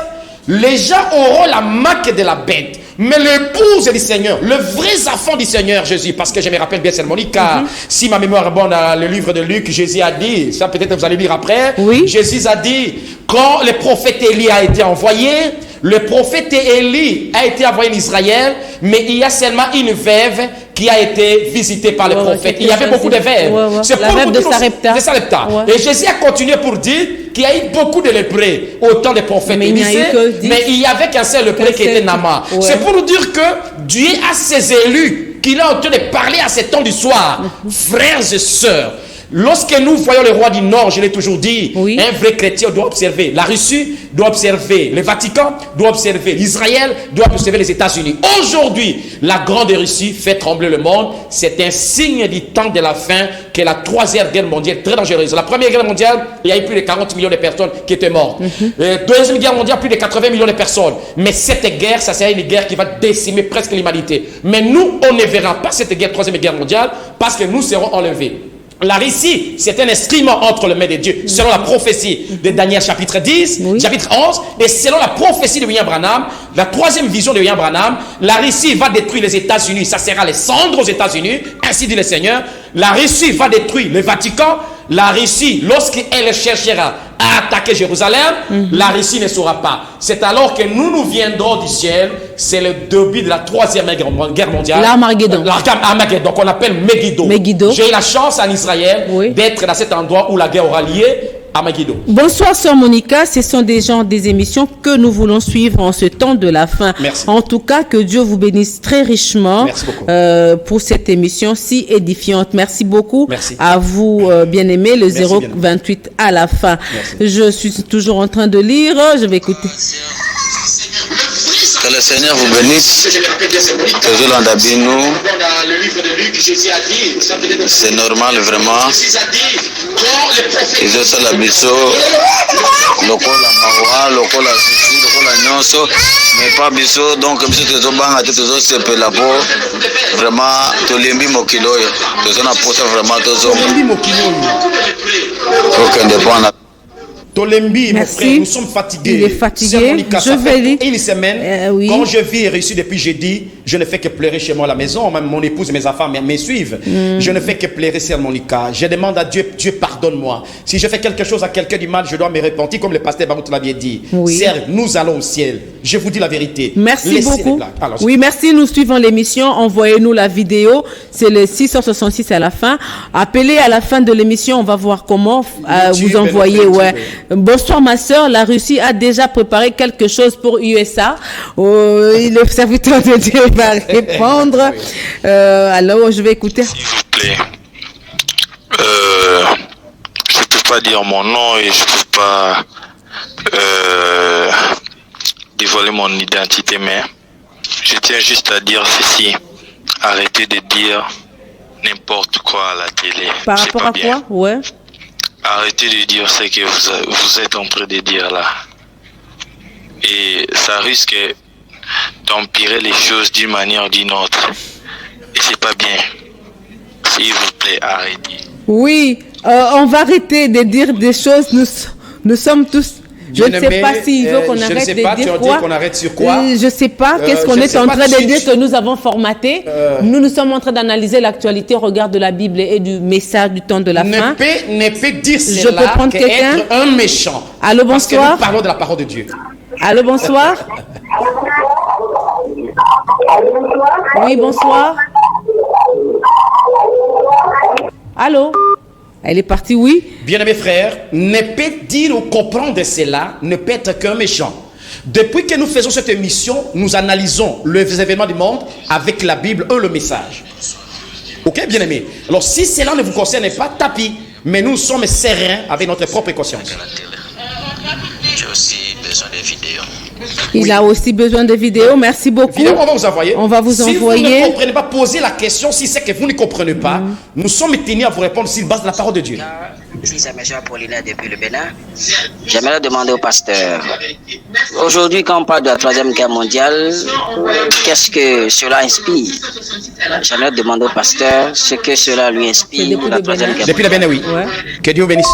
les gens auront la marque de la bête. Mais l'épouse du Seigneur, le vrai enfant du Seigneur Jésus, parce que je me rappelle bien cette Monique, car si ma mémoire est bonne, dans le livre de Luc, Jésus a dit, ça peut-être vous allez lire après, Jésus a dit, quand le prophète Élie a été envoyé, le prophète Élie a été envoyé en Israël, mais il y a seulement une veuve qui a été visitée par le prophète. Il y avait beaucoup de veuves. C'est pour la veuve de Sarepta. Et Jésus a continué pour dire qu'il y a eu beaucoup de lépreux au temps des prophètes Élisée, mais il y avait qu'un seul lépreux qui était Naaman. C'est pour nous dire que Dieu a ses élus qu'il est en train de parler à ces temps du soir. Frères et sœurs, lorsque nous voyons le roi du Nord, je l'ai toujours dit, un vrai chrétien doit observer. La Russie doit observer. Le Vatican doit observer. L'Israël doit observer les États-Unis. Aujourd'hui, la grande Russie fait trembler le monde. C'est un signe du temps de la fin que la 3e guerre mondiale, très dangereuse. La 1re guerre mondiale, il y a eu plus de 40 millions de personnes qui étaient mortes. La 2e guerre mondiale, plus de 80 millions de personnes. Mais cette guerre, ça sera une guerre qui va décimer presque l'humanité. Mais nous, on ne verra pas cette guerre, 3e guerre mondiale, parce que nous serons enlevés. La Russie, c'est un instrument entre les mains de Dieu, selon la prophétie de Daniel chapitre 10, chapitre 11, et selon la prophétie de William Branham, la troisième vision de William Branham, la Russie va détruire les États-Unis, ça sera les cendres aux États-Unis, ainsi dit le Seigneur. La Russie va détruire le Vatican. La Russie, lorsqu'elle cherchera à attaquer Jérusalem, la Russie ne saura pas. C'est alors que nous viendrons du ciel. C'est le début de la troisième guerre mondiale. L'Armageddon. L'Armageddon, qu'on appelle Megiddo. J'ai eu la chance en Israël d'être dans cet endroit où la guerre aura lieu. Megiddo. Bonsoir Sœur Monica, ce sont des émissions que nous voulons suivre en ce temps de la fin. Merci. En tout cas, que Dieu vous bénisse très richement pour cette émission si édifiante. Merci beaucoup. Merci. À vous, bien-aimés, le 028 à la fin. Merci. Je suis toujours en train de lire, je vais écouter. Que le Seigneur vous bénisse. C'est normal vraiment. Ils ont la biso, lokola mawa, lokola sisi, lokola nyonso, mais pas biso. Donc biso tezo banga tezo sepela po. Vraiment tolembi mokiloyo. Tezo na posa vraiment tezo. Tolembi mokiloyo. Aucun dépend. Tolembi, mon frère, nous sommes fatigués. Il est fatigué. Je vais lire. Une semaine, quand je vis reçu depuis jeudi, je ne fais que pleurer chez moi à la maison. Même mon épouse et mes enfants me suivent. Je ne fais que pleurer, Sœur Monica. Je demande à Dieu, Dieu pardonne-moi. Si je fais quelque chose à quelqu'un du mal, je dois me repentir, comme le pasteur Barout l'avait dit. Sœur, nous allons au ciel. Je vous dis la vérité. Merci beaucoup. Oui, merci. Nous suivons l'émission. Envoyez-nous la vidéo. C'est le 666 à la fin. Appelez à la fin de l'émission. On va voir comment vous envoyer. Bonsoir ma soeur, la Russie a déjà préparé quelque chose pour USA. Le serviteur de Dieu va répondre. Alors je vais écouter. S'il vous plaît, je ne peux pas dire mon nom et je ne peux pas dévoiler mon identité, mais je tiens juste à dire ceci. Arrêtez de dire n'importe quoi à la télé. Par rapport à quoi? Ouais. Arrêtez de dire ce que vous êtes en train de dire là. Et ça risque d'empirer les choses d'une manière ou d'une autre. Et c'est pas bien. S'il vous plaît, arrêtez. Oui, on va arrêter de dire des choses. Nous sommes tous... Je ne sais pas s'il veut qu'on arrête de dire quoi. Qu'on arrête sur quoi. Je ne sais pas. Qu'est-ce qu'on est en train de dire que nous avons formaté. Nous sommes en train d'analyser l'actualité au regard de la Bible et du message du temps de la fin. Ne peut dire cela. Je peux prendre quelqu'un. Être un méchant. Allô, bonsoir. Parce que nous parlons de la parole de Dieu. Allô, bonsoir. Oui, bonsoir. Allô. Elle est partie, oui. Bien-aimés frères, ne peut dire ou comprendre cela, ne peut être qu'un méchant. Depuis que nous faisons cette émission, nous analysons les événements du monde avec la Bible et le message. Ok, bien-aimés? Alors, si cela ne vous concerne pas, tapis. Mais nous sommes sereins avec notre propre conscience. J'ai aussi besoin de vidéos. Il a aussi besoin de vidéos. Merci beaucoup. Vidéo, on va vous envoyer. On va vous envoyer. Si vous ne comprenez pas, posez la question. Si c'est que vous ne comprenez pas, nous sommes tenus à vous répondre sur base de la parole de Dieu. Si c'est M. Apollinaire depuis le Bénin, j'aimerais demander au pasteur. Aujourd'hui, quand on parle de la Troisième Guerre mondiale, qu'est-ce que cela inspire? J'aimerais demander au pasteur ce que cela lui inspire pour la Troisième Guerre mondiale. Depuis le Bénin, oui. Ouais. Que Dieu vous bénisse.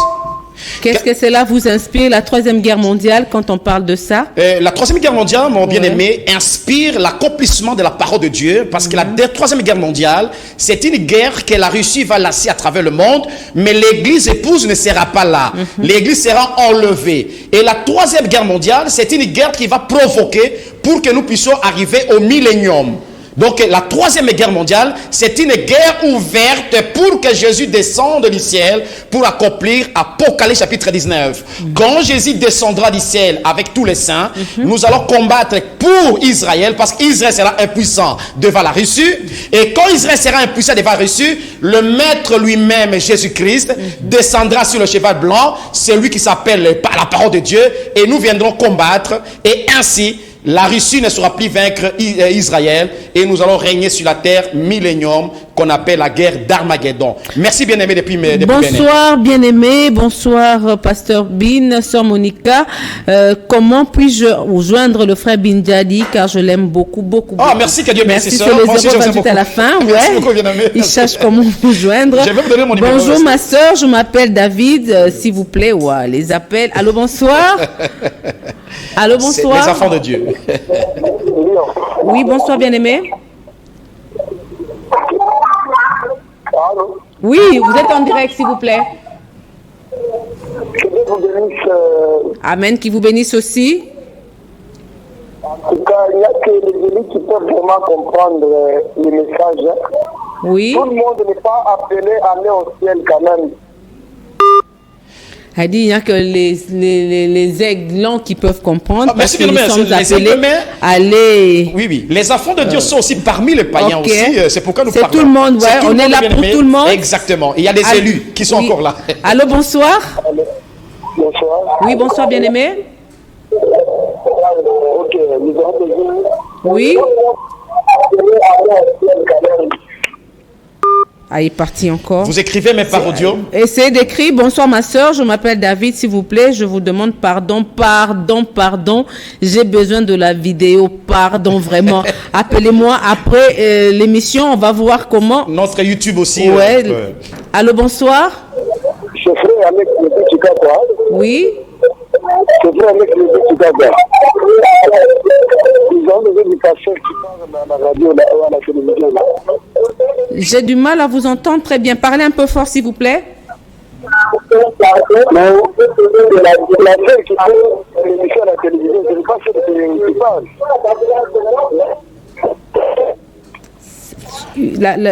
Qu'est-ce que cela vous inspire, la Troisième Guerre mondiale, quand on parle de ça? La Troisième Guerre mondiale, mon bien-aimé, inspire l'accomplissement de la parole de Dieu, parce que la Troisième Guerre mondiale, c'est une guerre que la Russie va lasser à travers le monde, mais l'Église épouse ne sera pas là. L'Église sera enlevée. Et la Troisième Guerre mondiale, c'est une guerre qui va provoquer pour que nous puissions arriver au millénium. Donc la Troisième Guerre mondiale, c'est une guerre ouverte pour que Jésus descende du ciel pour accomplir Apocalypse chapitre 19. Quand Jésus descendra du ciel avec tous les saints, nous allons combattre pour Israël, parce qu'Israël sera impuissant devant la Russie. Et quand Israël sera impuissant devant la Russie, le maître lui-même, Jésus-Christ, descendra sur le cheval blanc, c'est lui qui s'appelle la parole de Dieu, et nous viendrons combattre, et ainsi la Russie ne saura plus vaincre Israël et nous allons régner sur la terre millénium qu'on appelle la guerre d'Armageddon. Merci bien-aimé depuis Bonsoir bien-aimé, bonsoir pasteur Bin, sœur Monica. Comment puis-je joindre le frère Bin Jadi car je l'aime beaucoup. Ah, merci, que Dieu merci. Merci, sur les 0 à la fin. Merci beaucoup, bien-aimé. Il cherche comment vous joindre. Je vais vous donner mon numéro. Bonjour ma sœur, je m'appelle David, s'il vous plaît. Ouais, les appels. Allô, bonsoir. Allô, bonsoir. Les enfants de Dieu. Oui, bonsoir bien-aimé. Oui, vous êtes en direct, s'il vous plaît. Que Dieu vous bénisse. Amen, qui vous bénisse aussi. En tout cas, il n'y a que les élites qui peuvent vraiment comprendre les messages. Oui. Tout le monde n'est pas appelé à aller au ciel quand même. Elle dit il n'y a que les aiglons qui peuvent comprendre. Parce que nous sommes appelés à aller. Oui. Les enfants de Dieu sont aussi parmi les païens aussi. C'est pourquoi nous parlons. C'est tout le monde, ouais. On est là pour tout le monde. Exactement. Il y a des élus qui sont encore là. Allô, bonsoir. Bonsoir. Oui, bonsoir, bien-aimé. Ok, nous avons besoin. Oui. Ah, il est parti encore. Vous écrivez mes par audio. Essayez d'écrire. Bonsoir ma soeur, je m'appelle David, s'il vous plaît. Je vous demande pardon. J'ai besoin de la vidéo. Pardon, vraiment. Appelez-moi après l'émission. On va voir comment. Notre YouTube aussi. Ouais. Allô, bonsoir. Je ferai avec le petit gars. Oui. Je ferai avec le petit gars. Ils ont des éducations qui parlent à la radio ou à la télévision. J'ai du mal à vous entendre très bien. Parlez un peu fort, s'il vous plaît. Mais la seule qui fait l'émission à la télévision, je ne sais pas ce qui parle.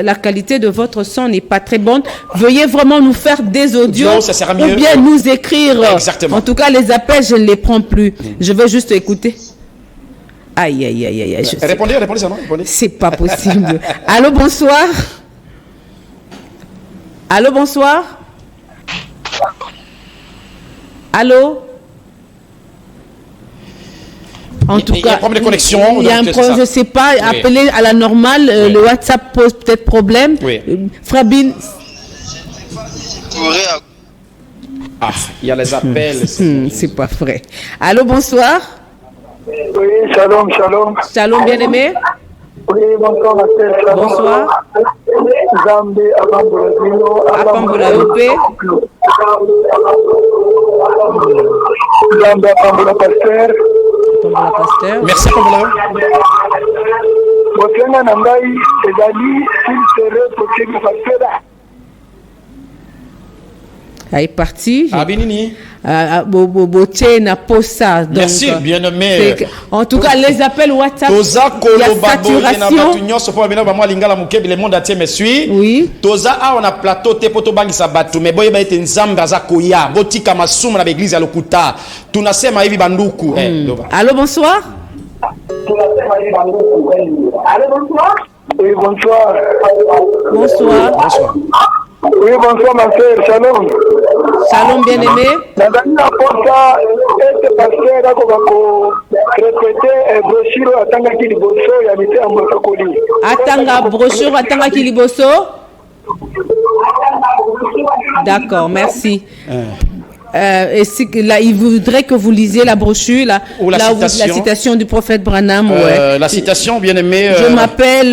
La qualité de votre son n'est pas très bonne. Veuillez vraiment nous faire des audios ça sera mieux. Ou bien nous écrire. Exactement. En tout cas, les appels, je ne les prends plus. Je vais juste écouter. Aïe. Répondez ça, non? C'est pas possible. Allô, bonsoir. Allô, bonsoir. Allô. En tout cas, il y a un problème de connexion. Il y a un problème, je ne sais pas, appelez à la normale, le WhatsApp pose peut-être problème. Oui. Frère Bin. Ah, il y a les appels. C'est pas vrai. Allô, bonsoir. Oui, shalom. Shalom, bien-aimé. Oui, bonsoir, ma sœur. Bonsoir. Zambé, Apambola Opé. Zambé, Apambola Pasteur. Merci, Apambola. Botenga Nambai, Ezali, il serait possible Pasteur. Elle est partie. Ah, Bénini. Merci, bien-aimé. En tout cas, les appels WhatsApp. Il y a saturation. Le monde entier me suit. Oui. Toza a on a plateau te poto bangi sabatu me boye ba ete nzambe aza koya botika masumu na l'église ya lokuta tunasema hivi banduku. Allô, bonsoir. Allô, bonsoir. Oui, bonsoir. Bonsoir. Oui, bonsoir ma soeur, shalom. Shalom, bien-aimé. Nadani na porta este pasteur ako répéter brochure atanga ki liboso ya mite ya mosakoli. Atanga brochure atanga ki liboso. D'accord, merci. Et là, il voudrait que vous lisiez la brochure, la citation du prophète Branham. La citation, bien aimé. Je m'appelle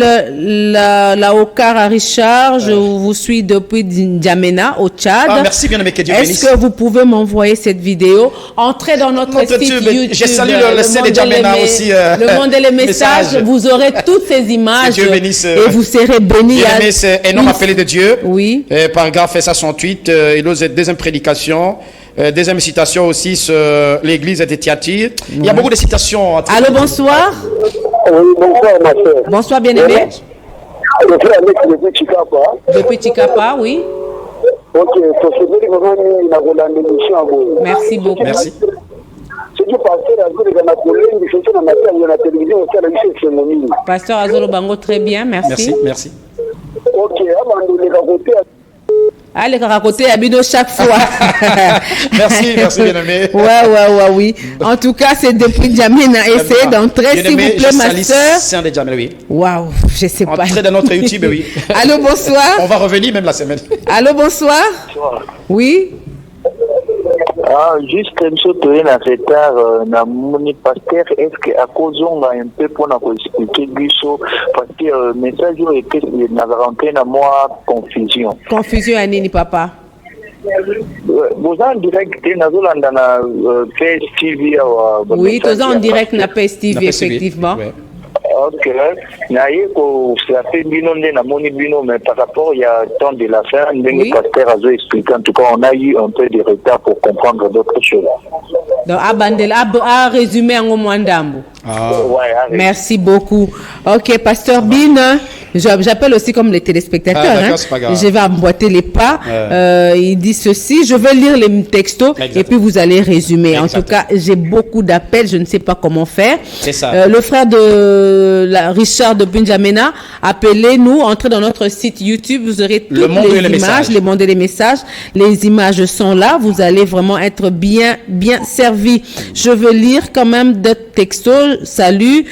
Laokara Richard, je vous suis depuis N'Djamena, au Tchad. Merci, bien aimé, que Dieu bénisse. Est-ce que vous pouvez m'envoyer cette vidéo? Entrez dans notre site YouTube. Je salue le site de N'Djamena aussi. Le monde et les messages. Vous aurez toutes ces images. Dieu bénisse. Et vous serez bénis. Bien aimé, c'est un homme appelé de Dieu. Oui. Paragraphe 68, il ose deuxième prédication. Deuxième citation aussi sur l'église de Thyatire. Il y a beaucoup de citations. Allô, bonsoir. Oui, bonsoir, ma soeur. Bonsoir, bien-aimé. Je suis avec depuis Chikapa. Depuis Chikapa, oui. Ok, merci beaucoup. Merci. Pasteur Azolo Bango, très bien, merci. Merci. Ok, Allez, raconter Abino chaque fois. Merci bien-aimé. Oui. En tout cas, c'est depuis N'Djamena. Essayez d'entrer, s'il vous plaît, ma soeur. Waouh, je sais pas. Entrez dans notre YouTube, oui. Allô, bonsoir. On va revenir même la semaine. Allô, bonsoir. Oui. Juste une chose en retard na mon pasteur, est-ce que à cause on a un peu pour nous expliquer biso parce que message était na rentré na moi confusion à nini papa vous en direct na zolanda na PSTV oui tous en direct na PSTV effectivement. Ok, naye ko fait bino na moni bino mais par rapport il y a temps de la fin le pasteur a expliqué en tout cas on a eu un peu de retard pour comprendre d'autres choses. Donc à résumer en Mwandambo. Merci beaucoup. Ok, pasteur Bin, j'appelle aussi comme les téléspectateurs. Je vais emboîter les pas. Il dit ceci, je vais lire les textos et puis vous allez résumer. En tout cas, j'ai beaucoup d'appels, je ne sais pas comment faire. C'est ça. Le frère de Richard de N'Djamena, appelez-nous, entrez dans notre site YouTube, vous aurez toutes les images, les mondes et les messages. Les images sont là, vous allez vraiment être bien servi. Je veux lire quand même d'autres textos. Salut,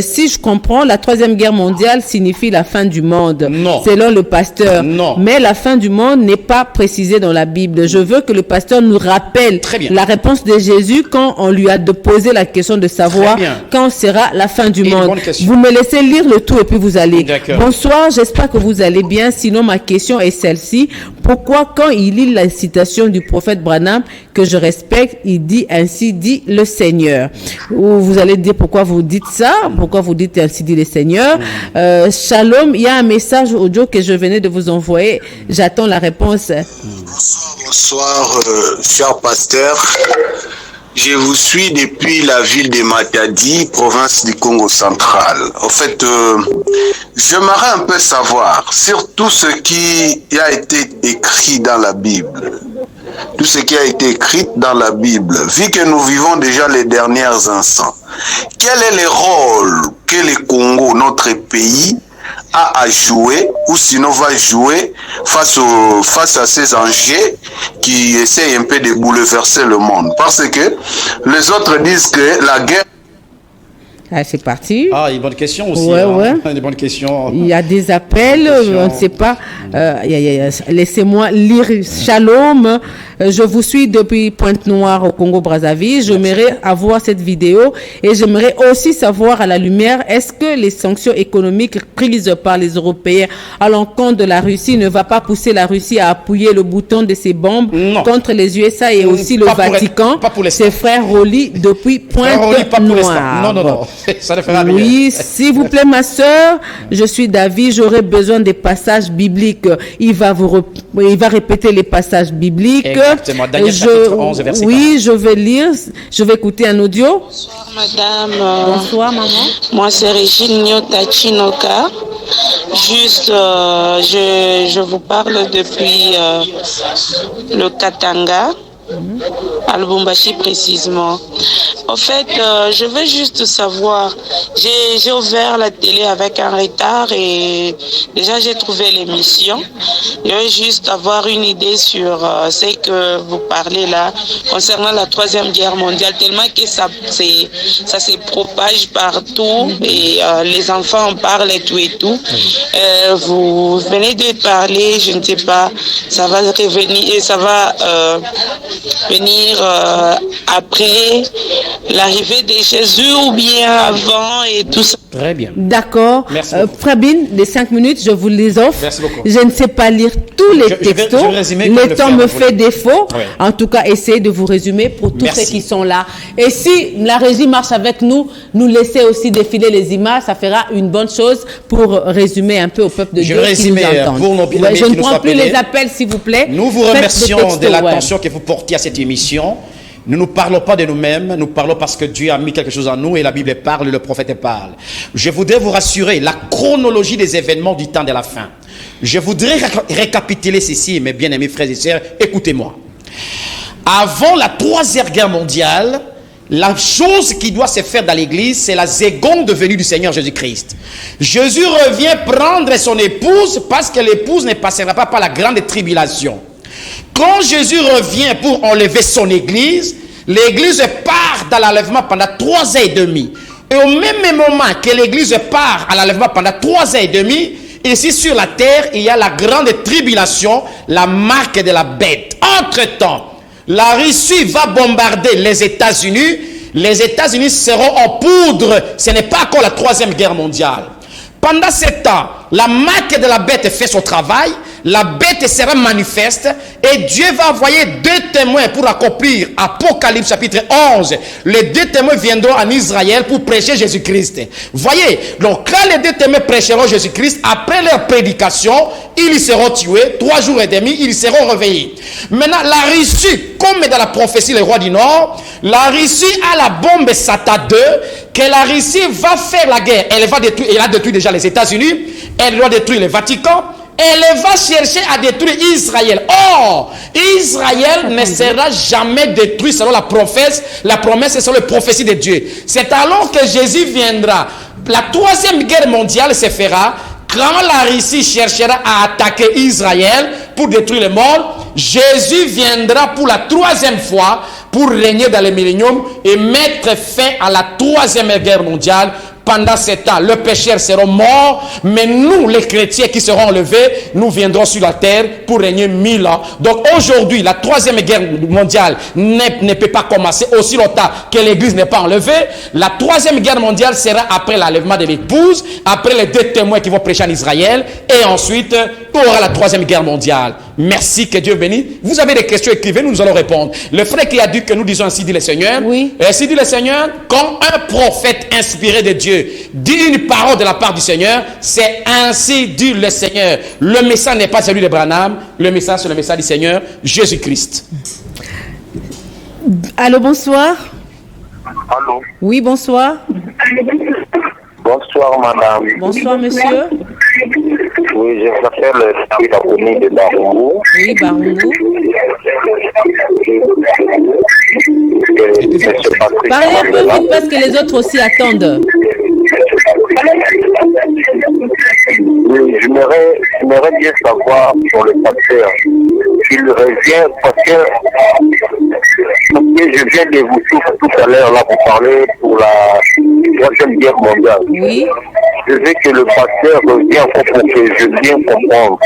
si je comprends, la troisième guerre mondiale signifie la fin du monde. Non. Selon le pasteur. Non. Mais la fin du monde n'est pas précisée dans la Bible. Je veux que le pasteur nous rappelle la réponse de Jésus quand on lui a posé la question de savoir quand sera la fin du monde. Vous me laissez lire le tout et puis vous allez. Bonsoir, j'espère que vous allez bien. Sinon, ma question est celle-ci. Pourquoi quand il lit la citation du prophète Branham que je respecte, il dit ainsi dit le Seigneur. Ou vous allez dire pourquoi vous dites ça, pourquoi vous dites ainsi dit le Seigneur. Shalom, il y a un message audio que je venais de vous envoyer. J'attends la réponse. Bonsoir, cher pasteur. Je vous suis depuis la ville de Matadi, province du Congo central. En fait, j'aimerais un peu savoir sur tout ce qui a été écrit dans la Bible. Tout ce qui a été écrit dans la Bible, vu que nous vivons déjà les derniers instants. Quel est le rôle que le Congo, notre pays, a à jouer, ou sinon va jouer face à ces enjeux qui essayent un peu de bouleverser le monde? Parce que les autres disent que la guerre... Ah, c'est parti. Ah, une bonne question aussi. Une bonne question. Il y a des appels, on ne sait pas. Laissez-moi lire. Shalom. Je vous suis depuis Pointe-Noire au Congo-Brazzaville. J'aimerais avoir cette vidéo et j'aimerais aussi savoir à la lumière, est-ce que les sanctions économiques prises par les Européens à l'encontre de la Russie ne va pas pousser la Russie à appuyer le bouton de ses bombes contre les USA et aussi le Vatican? Ses frères Rolly depuis Pointe-Noire. Non. Ça ne fera rien. Oui, s'il vous plaît, ma soeur, je suis David, j'aurais besoin des passages bibliques. Il va répéter les passages bibliques. Exactement. Daniel chapitre 11, verset 40. Oui, je vais lire, je vais écouter un audio. Bonsoir, madame. Bonsoir, maman. Moi, c'est Régine Nyota-Chinoka. Juste, je vous parle depuis le Katanga. À Lubumbashi précisément. En fait, je veux juste savoir, j'ai ouvert la télé avec un retard et déjà j'ai trouvé l'émission. Je veux juste avoir une idée sur ce que vous parlez là concernant la troisième guerre mondiale, tellement que ça se propage partout et les enfants en parlent et tout. Vous venez de parler, je ne sais pas, ça va revenir et ça va venir après l'arrivée de Jésus ou bien avant et tout ça. Très bien. D'accord. Frère Bin, les 5 minutes, je vous les offre. Merci beaucoup. Je ne sais pas lire tous les textos. Le temps me fait défaut. Oui. En tout cas, essayez de vous résumer pour tous ceux qui sont là. Et si la régie marche avec nous, nous laissez aussi défiler les images. Ça fera une bonne chose pour résumer un peu au peuple de Dieu qui nous entend. Pour nos bien-aimés je ne qui nous prends plus appellent. les appels, s'il vous plaît. Nous vous remercions de l'attention que vous portiez à cette émission. Nous ne parlons pas de nous-mêmes, nous parlons parce que Dieu a mis quelque chose en nous et la Bible parle, le prophète parle. Je voudrais vous rassurer, la chronologie des événements du temps de la fin. Je voudrais récapituler ceci, mes bien-aimés frères et sœurs, écoutez-moi. Avant la troisième guerre mondiale, la chose qui doit se faire dans l'église, c'est la seconde venue du Seigneur Jésus-Christ. Jésus revient prendre son épouse parce que l'épouse ne passera pas par la grande tribulation. Quand Jésus revient pour enlever son église, l'église part dans l'enlèvement pendant 3 ans et demi. Et au même moment que l'église part à l'enlèvement pendant 3 ans et demi, ici sur la terre, il y a la grande tribulation, la marque de la bête. Entre-temps, la Russie va bombarder les États-Unis. Les États-Unis seront en poudre. Ce n'est pas encore la 3e guerre mondiale. Pendant ce temps, la marque de la bête fait son travail. La bête sera manifeste et Dieu va envoyer 2 témoins pour accomplir Apocalypse chapitre 11. Les 2 témoins viendront en Israël pour prêcher Jésus-Christ. Voyez, donc quand les 2 témoins prêcheront Jésus-Christ, après leur prédication, ils seront tués. 3 jours et demi, ils seront réveillés. Maintenant, la Russie, comme dans la prophétie les rois du Nord, la Russie a la bombe Satan 2, que la Russie va faire la guerre. Elle a détruit déjà les États-Unis, elle doit détruire le Vatican. Elle va chercher à détruire Israël. Or, Israël ne sera jamais détruit selon la promesse. La promesse est selon la prophétie de Dieu. C'est alors que Jésus viendra. La 3e guerre mondiale se fera quand la Russie cherchera à attaquer Israël pour détruire le monde. Jésus viendra pour la 3e fois pour régner dans le millénium et mettre fin à la 3e guerre mondiale. Pendant ce temps, les pécheurs seront morts, mais nous, les chrétiens qui seront enlevés, nous viendrons sur la terre pour régner 1000 ans. Donc aujourd'hui, la 3e guerre mondiale ne peut pas commencer aussi longtemps que l'église n'est pas enlevée. La 3e guerre mondiale sera après l'enlèvement de l'épouse, après les 2 témoins qui vont prêcher en Israël, et ensuite, il y aura la 3e guerre mondiale. Merci, que Dieu bénisse. Vous avez des questions, écrivez, nous allons répondre. Le frère qui a dit que nous disons ainsi dit le Seigneur. Oui. Ainsi dit le Seigneur, quand un prophète inspiré de Dieu dit une parole de la part du Seigneur, c'est ainsi dit le Seigneur. Le message n'est pas celui de Branham, le message c'est le message du Seigneur Jésus-Christ. Allô, bonsoir. Allô. Oui, bonsoir. Bonsoir, madame. Bonsoir, monsieur. Oui, je m'appelle David Aponi de Barungu. Oui, Barungu. Parlez un peu vite parce que les autres aussi attendent. Oui, j'aimerais bien savoir sur le pasteur. Il revient parce que je viens de vous tout à l'heure là pour parler pour la 3e guerre mondiale. Oui. Je veux que le pasteur revienne pour que je vienne comprendre.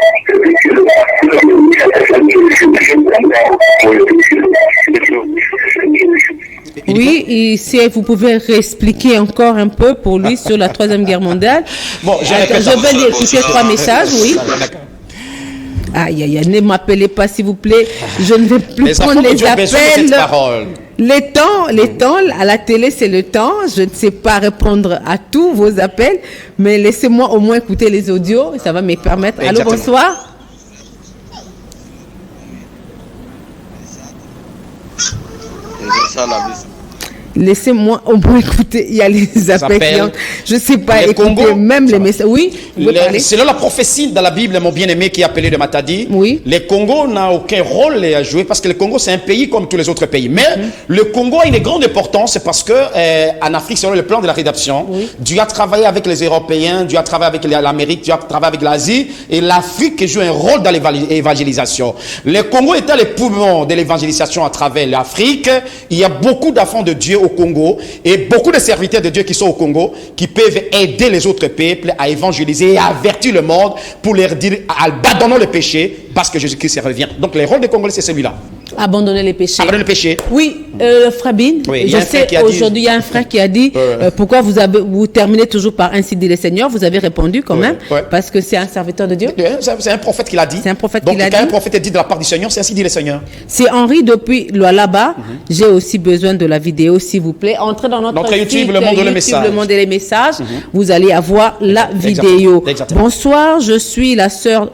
Oui, et si vous pouvez réexpliquer encore un peu pour lui sur la 3e guerre mondiale. Bon, je vais lui écouter 3 messages, oui. Aïe, aïe, aïe, ne m'appelez pas s'il vous plaît. Je ne vais plus prendre les appels. Les temps, à la télé, c'est le temps. Je ne sais pas répondre à tous vos appels, mais laissez-moi au moins écouter les audios. Ça va me permettre. Allô, bonsoir. Laissez-moi au moins écouter. Il y a les appels. Je ne sais pas écouter Congo, même les messages. Oui, selon la prophétie dans la Bible, mon bien-aimé qui est appelé de Matadi, oui. Le Congo n'a aucun rôle à jouer parce que le Congo, c'est un pays comme tous les autres pays. Mais le Congo a une grande importance parce que en Afrique, selon le plan de la rédemption, Dieu a travaillé avec les Européens, Dieu a travaillé avec l'Amérique, Dieu a travaillé avec l'Asie et l'Afrique joue un rôle dans l'évangélisation. Le Congo étant le poumon de l'évangélisation à travers l'Afrique, il y a beaucoup d'enfants de Dieu au Congo et beaucoup de serviteurs de Dieu qui sont au Congo qui peuvent aider les autres peuples à évangéliser et à avertir le monde pour leur dire abandonnons le péché parce que Jésus-Christ revient. Donc le rôle des Congolais c'est celui-là. Abandonner les péchés. Abandonner le péché. Oui, Frabine, oui, je sais aujourd'hui il y a un frère qui a dit pourquoi vous terminez toujours par ainsi dit le Seigneur. Vous avez répondu quand même parce que c'est un serviteur de Dieu. C'est un prophète qui l'a dit. C'est un prophète qui l'a dit. Donc quand un prophète dit de la part du Seigneur, c'est ainsi dit le Seigneur. C'est Henri depuis là-bas. J'ai aussi besoin de la vidéo s'il vous plaît. Entrez dans notre YouTube, site, le monde et les messages. Vous allez avoir la vidéo. Exactement. Bonsoir, je suis la sœur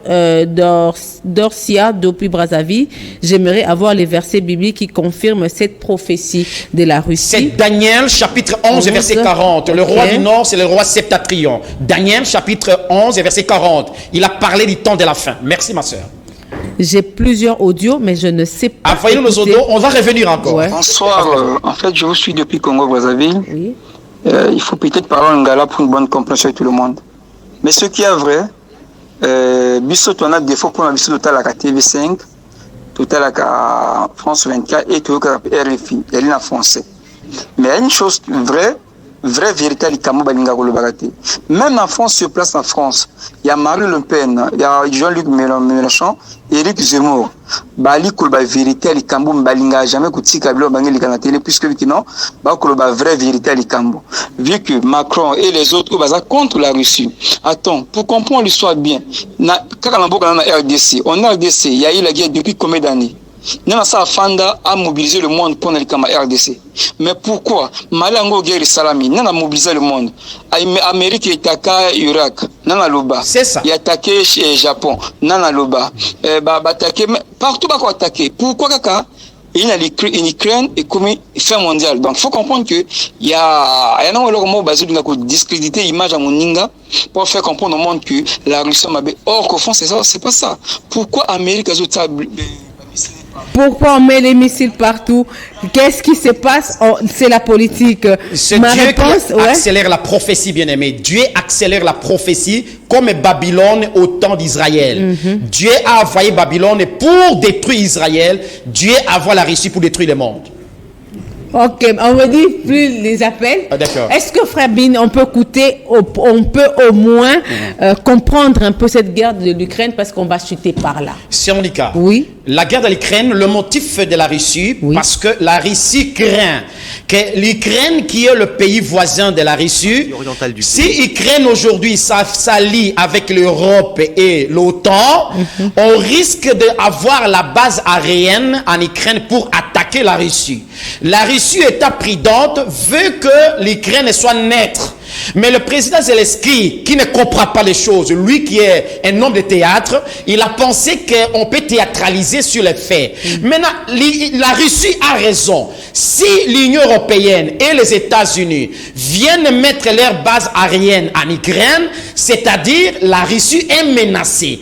d'Orsia depuis Brazzaville. J'aimerais avoir les versets bibliques qui confirment cette prophétie de la Russie. C'est Daniel chapitre 11 et verset 40. Le roi du Nord, c'est le roi Septatrion. Daniel chapitre 11 et verset 40. Il a parlé du temps de la fin. Merci ma sœur. J'ai plusieurs audios, mais je ne sais pas. Envoyez-nous nos audios, on va revenir encore. Bonsoir, en fait, je vous suis depuis Congo-Brazzaville. Oui. Il faut peut-être parler en Ngala pour une bonne compréhension de tout le monde. Mais ce qui est vrai, Bissot, on a des fois pour la Bissot de la TV5, totalaka France 24 et tout RFI, elle est en français. Mais il y a une chose vraie vérité, même en France, sur place en France, il y a Marine Le Pen, il y a Jean-Luc Mélenchon, Éric Zemmour. Bali kolba vérité ali kambo mbalinga jamais kutika bilo bangeli kana télé puisque non ba kolba vraie vérité ali kambo. Vu que Macron et les autres baza contre la Russie. Attends, pour comprendre l'histoire bien, na kaka na boka na RDC, on a RDC, il y a eu la guerre depuis combien d'années? Nana sa Fanda a mobilisé le monde pour aller kama RDC. Mais pourquoi Malango guerre salami nana mobilisé le monde. Amérique attaqué Irak, nana loba. C'est ça. Il a attaqué Japon, nana loba. Attaqué partout ba ko attaquer. Pourquoi kaka il y a l'Ukraine et comme fin mondiale. Donc il faut comprendre que il y a un mot basé sur discréditer l'image à Moninga pour faire comprendre au monde que la Russie m'a or qu'au fond c'est ça, c'est pas ça. Pourquoi Amérique a Pourquoi on met les missiles partout? Qu'est-ce qui se passe? C'est la politique. C'est Dieu qui accélère la prophétie, bien-aimé. Dieu accélère la prophétie comme Babylone au temps d'Israël. Dieu a envoyé Babylone pour détruire Israël. Dieu a envoyé la Russie pour détruire le monde. Ok, on me dit plus les appels. Ah, d'accord. Est-ce que Frère Bin, on peut au moins comprendre un peu cette guerre de l'Ukraine parce qu'on va chuter par là? C'est mon cas. Oui. La guerre de l'Ukraine, le motif de la Russie, parce que la Russie craint que l'Ukraine, qui est le pays voisin de la Russie, si l'Ukraine aujourd'hui s'allie avec l'Europe et l'OTAN, on risque d'avoir la base aérienne en Ukraine pour attaquer la Russie. La Russie, étant prudente, veut que l'Ukraine soit neutre. Mais le président Zelensky, qui ne comprend pas les choses, lui qui est un homme de théâtre, il a pensé qu'on peut théâtraliser sur les faits. Maintenant, la Russie a raison. Si l'Union européenne et les États-Unis viennent mettre leur base aérienne en Ukraine, c'est-à-dire la Russie est menacée.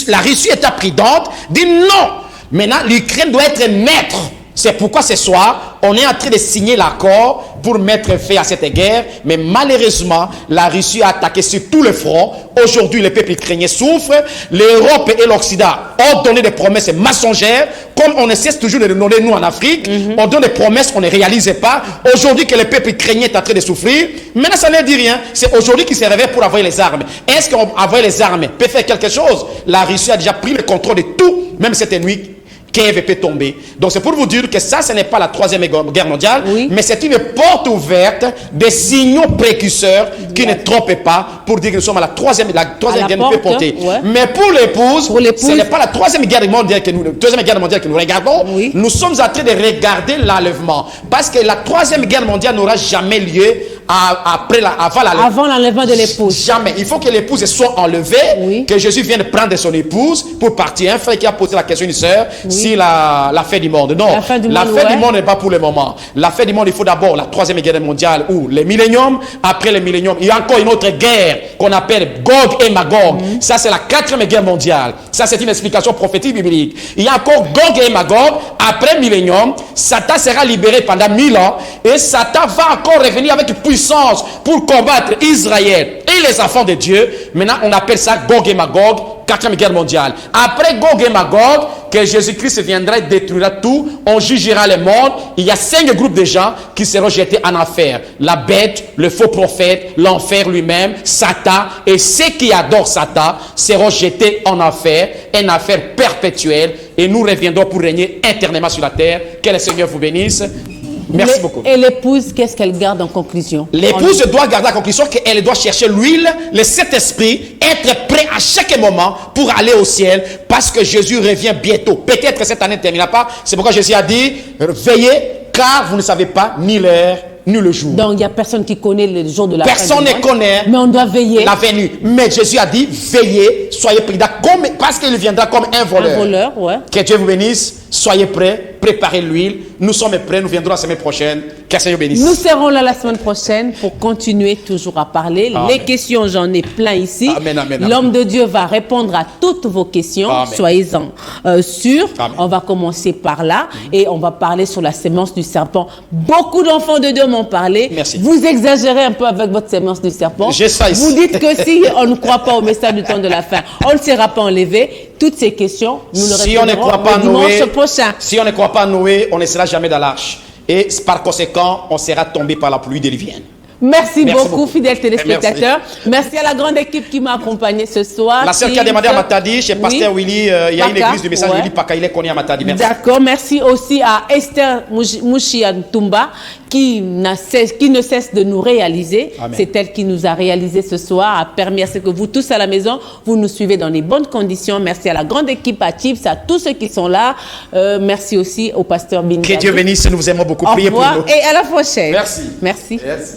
La Russie est prudente, dit non. Maintenant, l'Ukraine doit être neutre. C'est pourquoi ce soir, on est en train de signer l'accord pour mettre fin à cette guerre. Mais malheureusement, la Russie a attaqué sur tous les fronts. Aujourd'hui, le peuple ukrainien souffre. L'Europe et l'Occident ont donné des promesses mensongères. Comme on cesse toujours de donner nous en Afrique, on donne des promesses, on ne réalise pas. Aujourd'hui que le peuple ukrainien est en train de souffrir, maintenant ça ne dit rien. C'est aujourd'hui qu'il se réveille pour avoir les armes. Est-ce qu'avoir les armes peut faire quelque chose? La Russie a déjà pris le contrôle de tout, même cette nuit. Kiev peut tomber. Donc c'est pour vous dire que ça, ce n'est pas la troisième guerre mondiale, mais c'est une porte ouverte des signaux précurseurs qui ne trompent pas pour dire que nous sommes à la troisième guerre peut porter. Mais pour l'épouse, ce n'est pas la troisième guerre mondiale que nous regardons. Nous sommes en train de regarder l'enlèvement. Parce que la troisième guerre mondiale n'aura jamais lieu avant l'enlèvement de l'épouse. Jamais. Il faut que l'épouse soit enlevée, que Jésus vienne prendre son épouse pour partir. Un frère qui a posé la question, une sœur, si la fin du monde. Non, la fin du monde n'est pas pour le moment. La fin du monde, il faut d'abord la troisième guerre mondiale ou le millénium. Après le millénium, il y a encore une autre guerre qu'on appelle Gog et Magog. Ça, c'est la quatrième guerre mondiale. Ça, c'est une explication prophétique biblique. Il y a encore Gog et Magog. Après le millénium, Satan sera libéré pendant 1000 ans et Satan va encore revenir avec puissance pour combattre Israël et les enfants de Dieu. Maintenant, on appelle ça Gog et Magog, quatrième guerre mondiale. Après Gog et Magog, que Jésus-Christ viendra et détruira tout, on jugera le monde. Il y a 5 groupes de gens qui seront jetés en enfer. La bête, le faux prophète, l'enfer lui-même, Satan, et ceux qui adorent Satan seront jetés en enfer, un enfer perpétuel, et nous reviendrons pour régner éternellement sur la terre. Que le Seigneur vous bénisse. Merci beaucoup. Et l'épouse, qu'est-ce qu'elle garde en conclusion? L'épouse doit garder en conclusion qu'elle doit chercher l'huile, le Saint-Esprit, être prêt à chaque moment pour aller au ciel, parce que Jésus revient bientôt. Peut-être que cette année ne terminera pas. C'est pourquoi Jésus a dit, veillez, car vous ne savez pas ni l'heure ni le jour. Donc il n'y a personne qui connaît le jour de la personne fin. Personne ne connaît. Mais on doit veiller. La venue. Mais Jésus a dit, veillez, soyez prudents, parce qu'il viendra comme un voleur. Un voleur, ouais. Que Dieu vous bénisse. Soyez prêts, préparez l'huile. Nous sommes prêts, nous viendrons la semaine prochaine. Que le Seigneur bénisse. Nous serons là la semaine prochaine pour continuer toujours à parler. Amen. Les questions, j'en ai plein ici. Amen, amen, L'homme de Dieu va répondre à toutes vos questions. Amen. Soyez-en sûrs. Amen. On va commencer par là et on va parler sur la sémence du serpent. Beaucoup d'enfants de Dieu m'ont parlé. Merci. Vous exagérez un peu avec votre sémence du serpent. J'ai ça ici. Vous dites que si on ne croit pas au message du temps de la fin, on ne sera pas enlevé. Toutes ces questions, nous le Si on ne croit pas à dimanche Noé, prochain. si on ne croit pas à Noé, on ne sera jamais dans l'arche. Et par conséquent, on sera tombé par la pluie diluvienne. Merci beaucoup, fidèles téléspectateurs. Merci à la grande équipe qui m'a accompagné ce soir. La sœur qui a demandé à Matadi, chez Pasteur Willy, il y a une Paka, église du message Willy Paka, il est connu à Matadi. Merci. D'accord, merci aussi à Esther Mouchiantumba qui ne cesse de nous réaliser. C'est elle qui nous a réalisé ce soir, a permis à ce que vous tous à la maison, vous nous suivez dans les bonnes conditions. Merci à la grande équipe à Chips, à tous ceux qui sont là. Merci aussi au pasteur Bini. Que Dieu bénisse, nous vous aimons beaucoup. Au Priez pour revoir nous. et à la prochaine. Merci. Merci. Merci.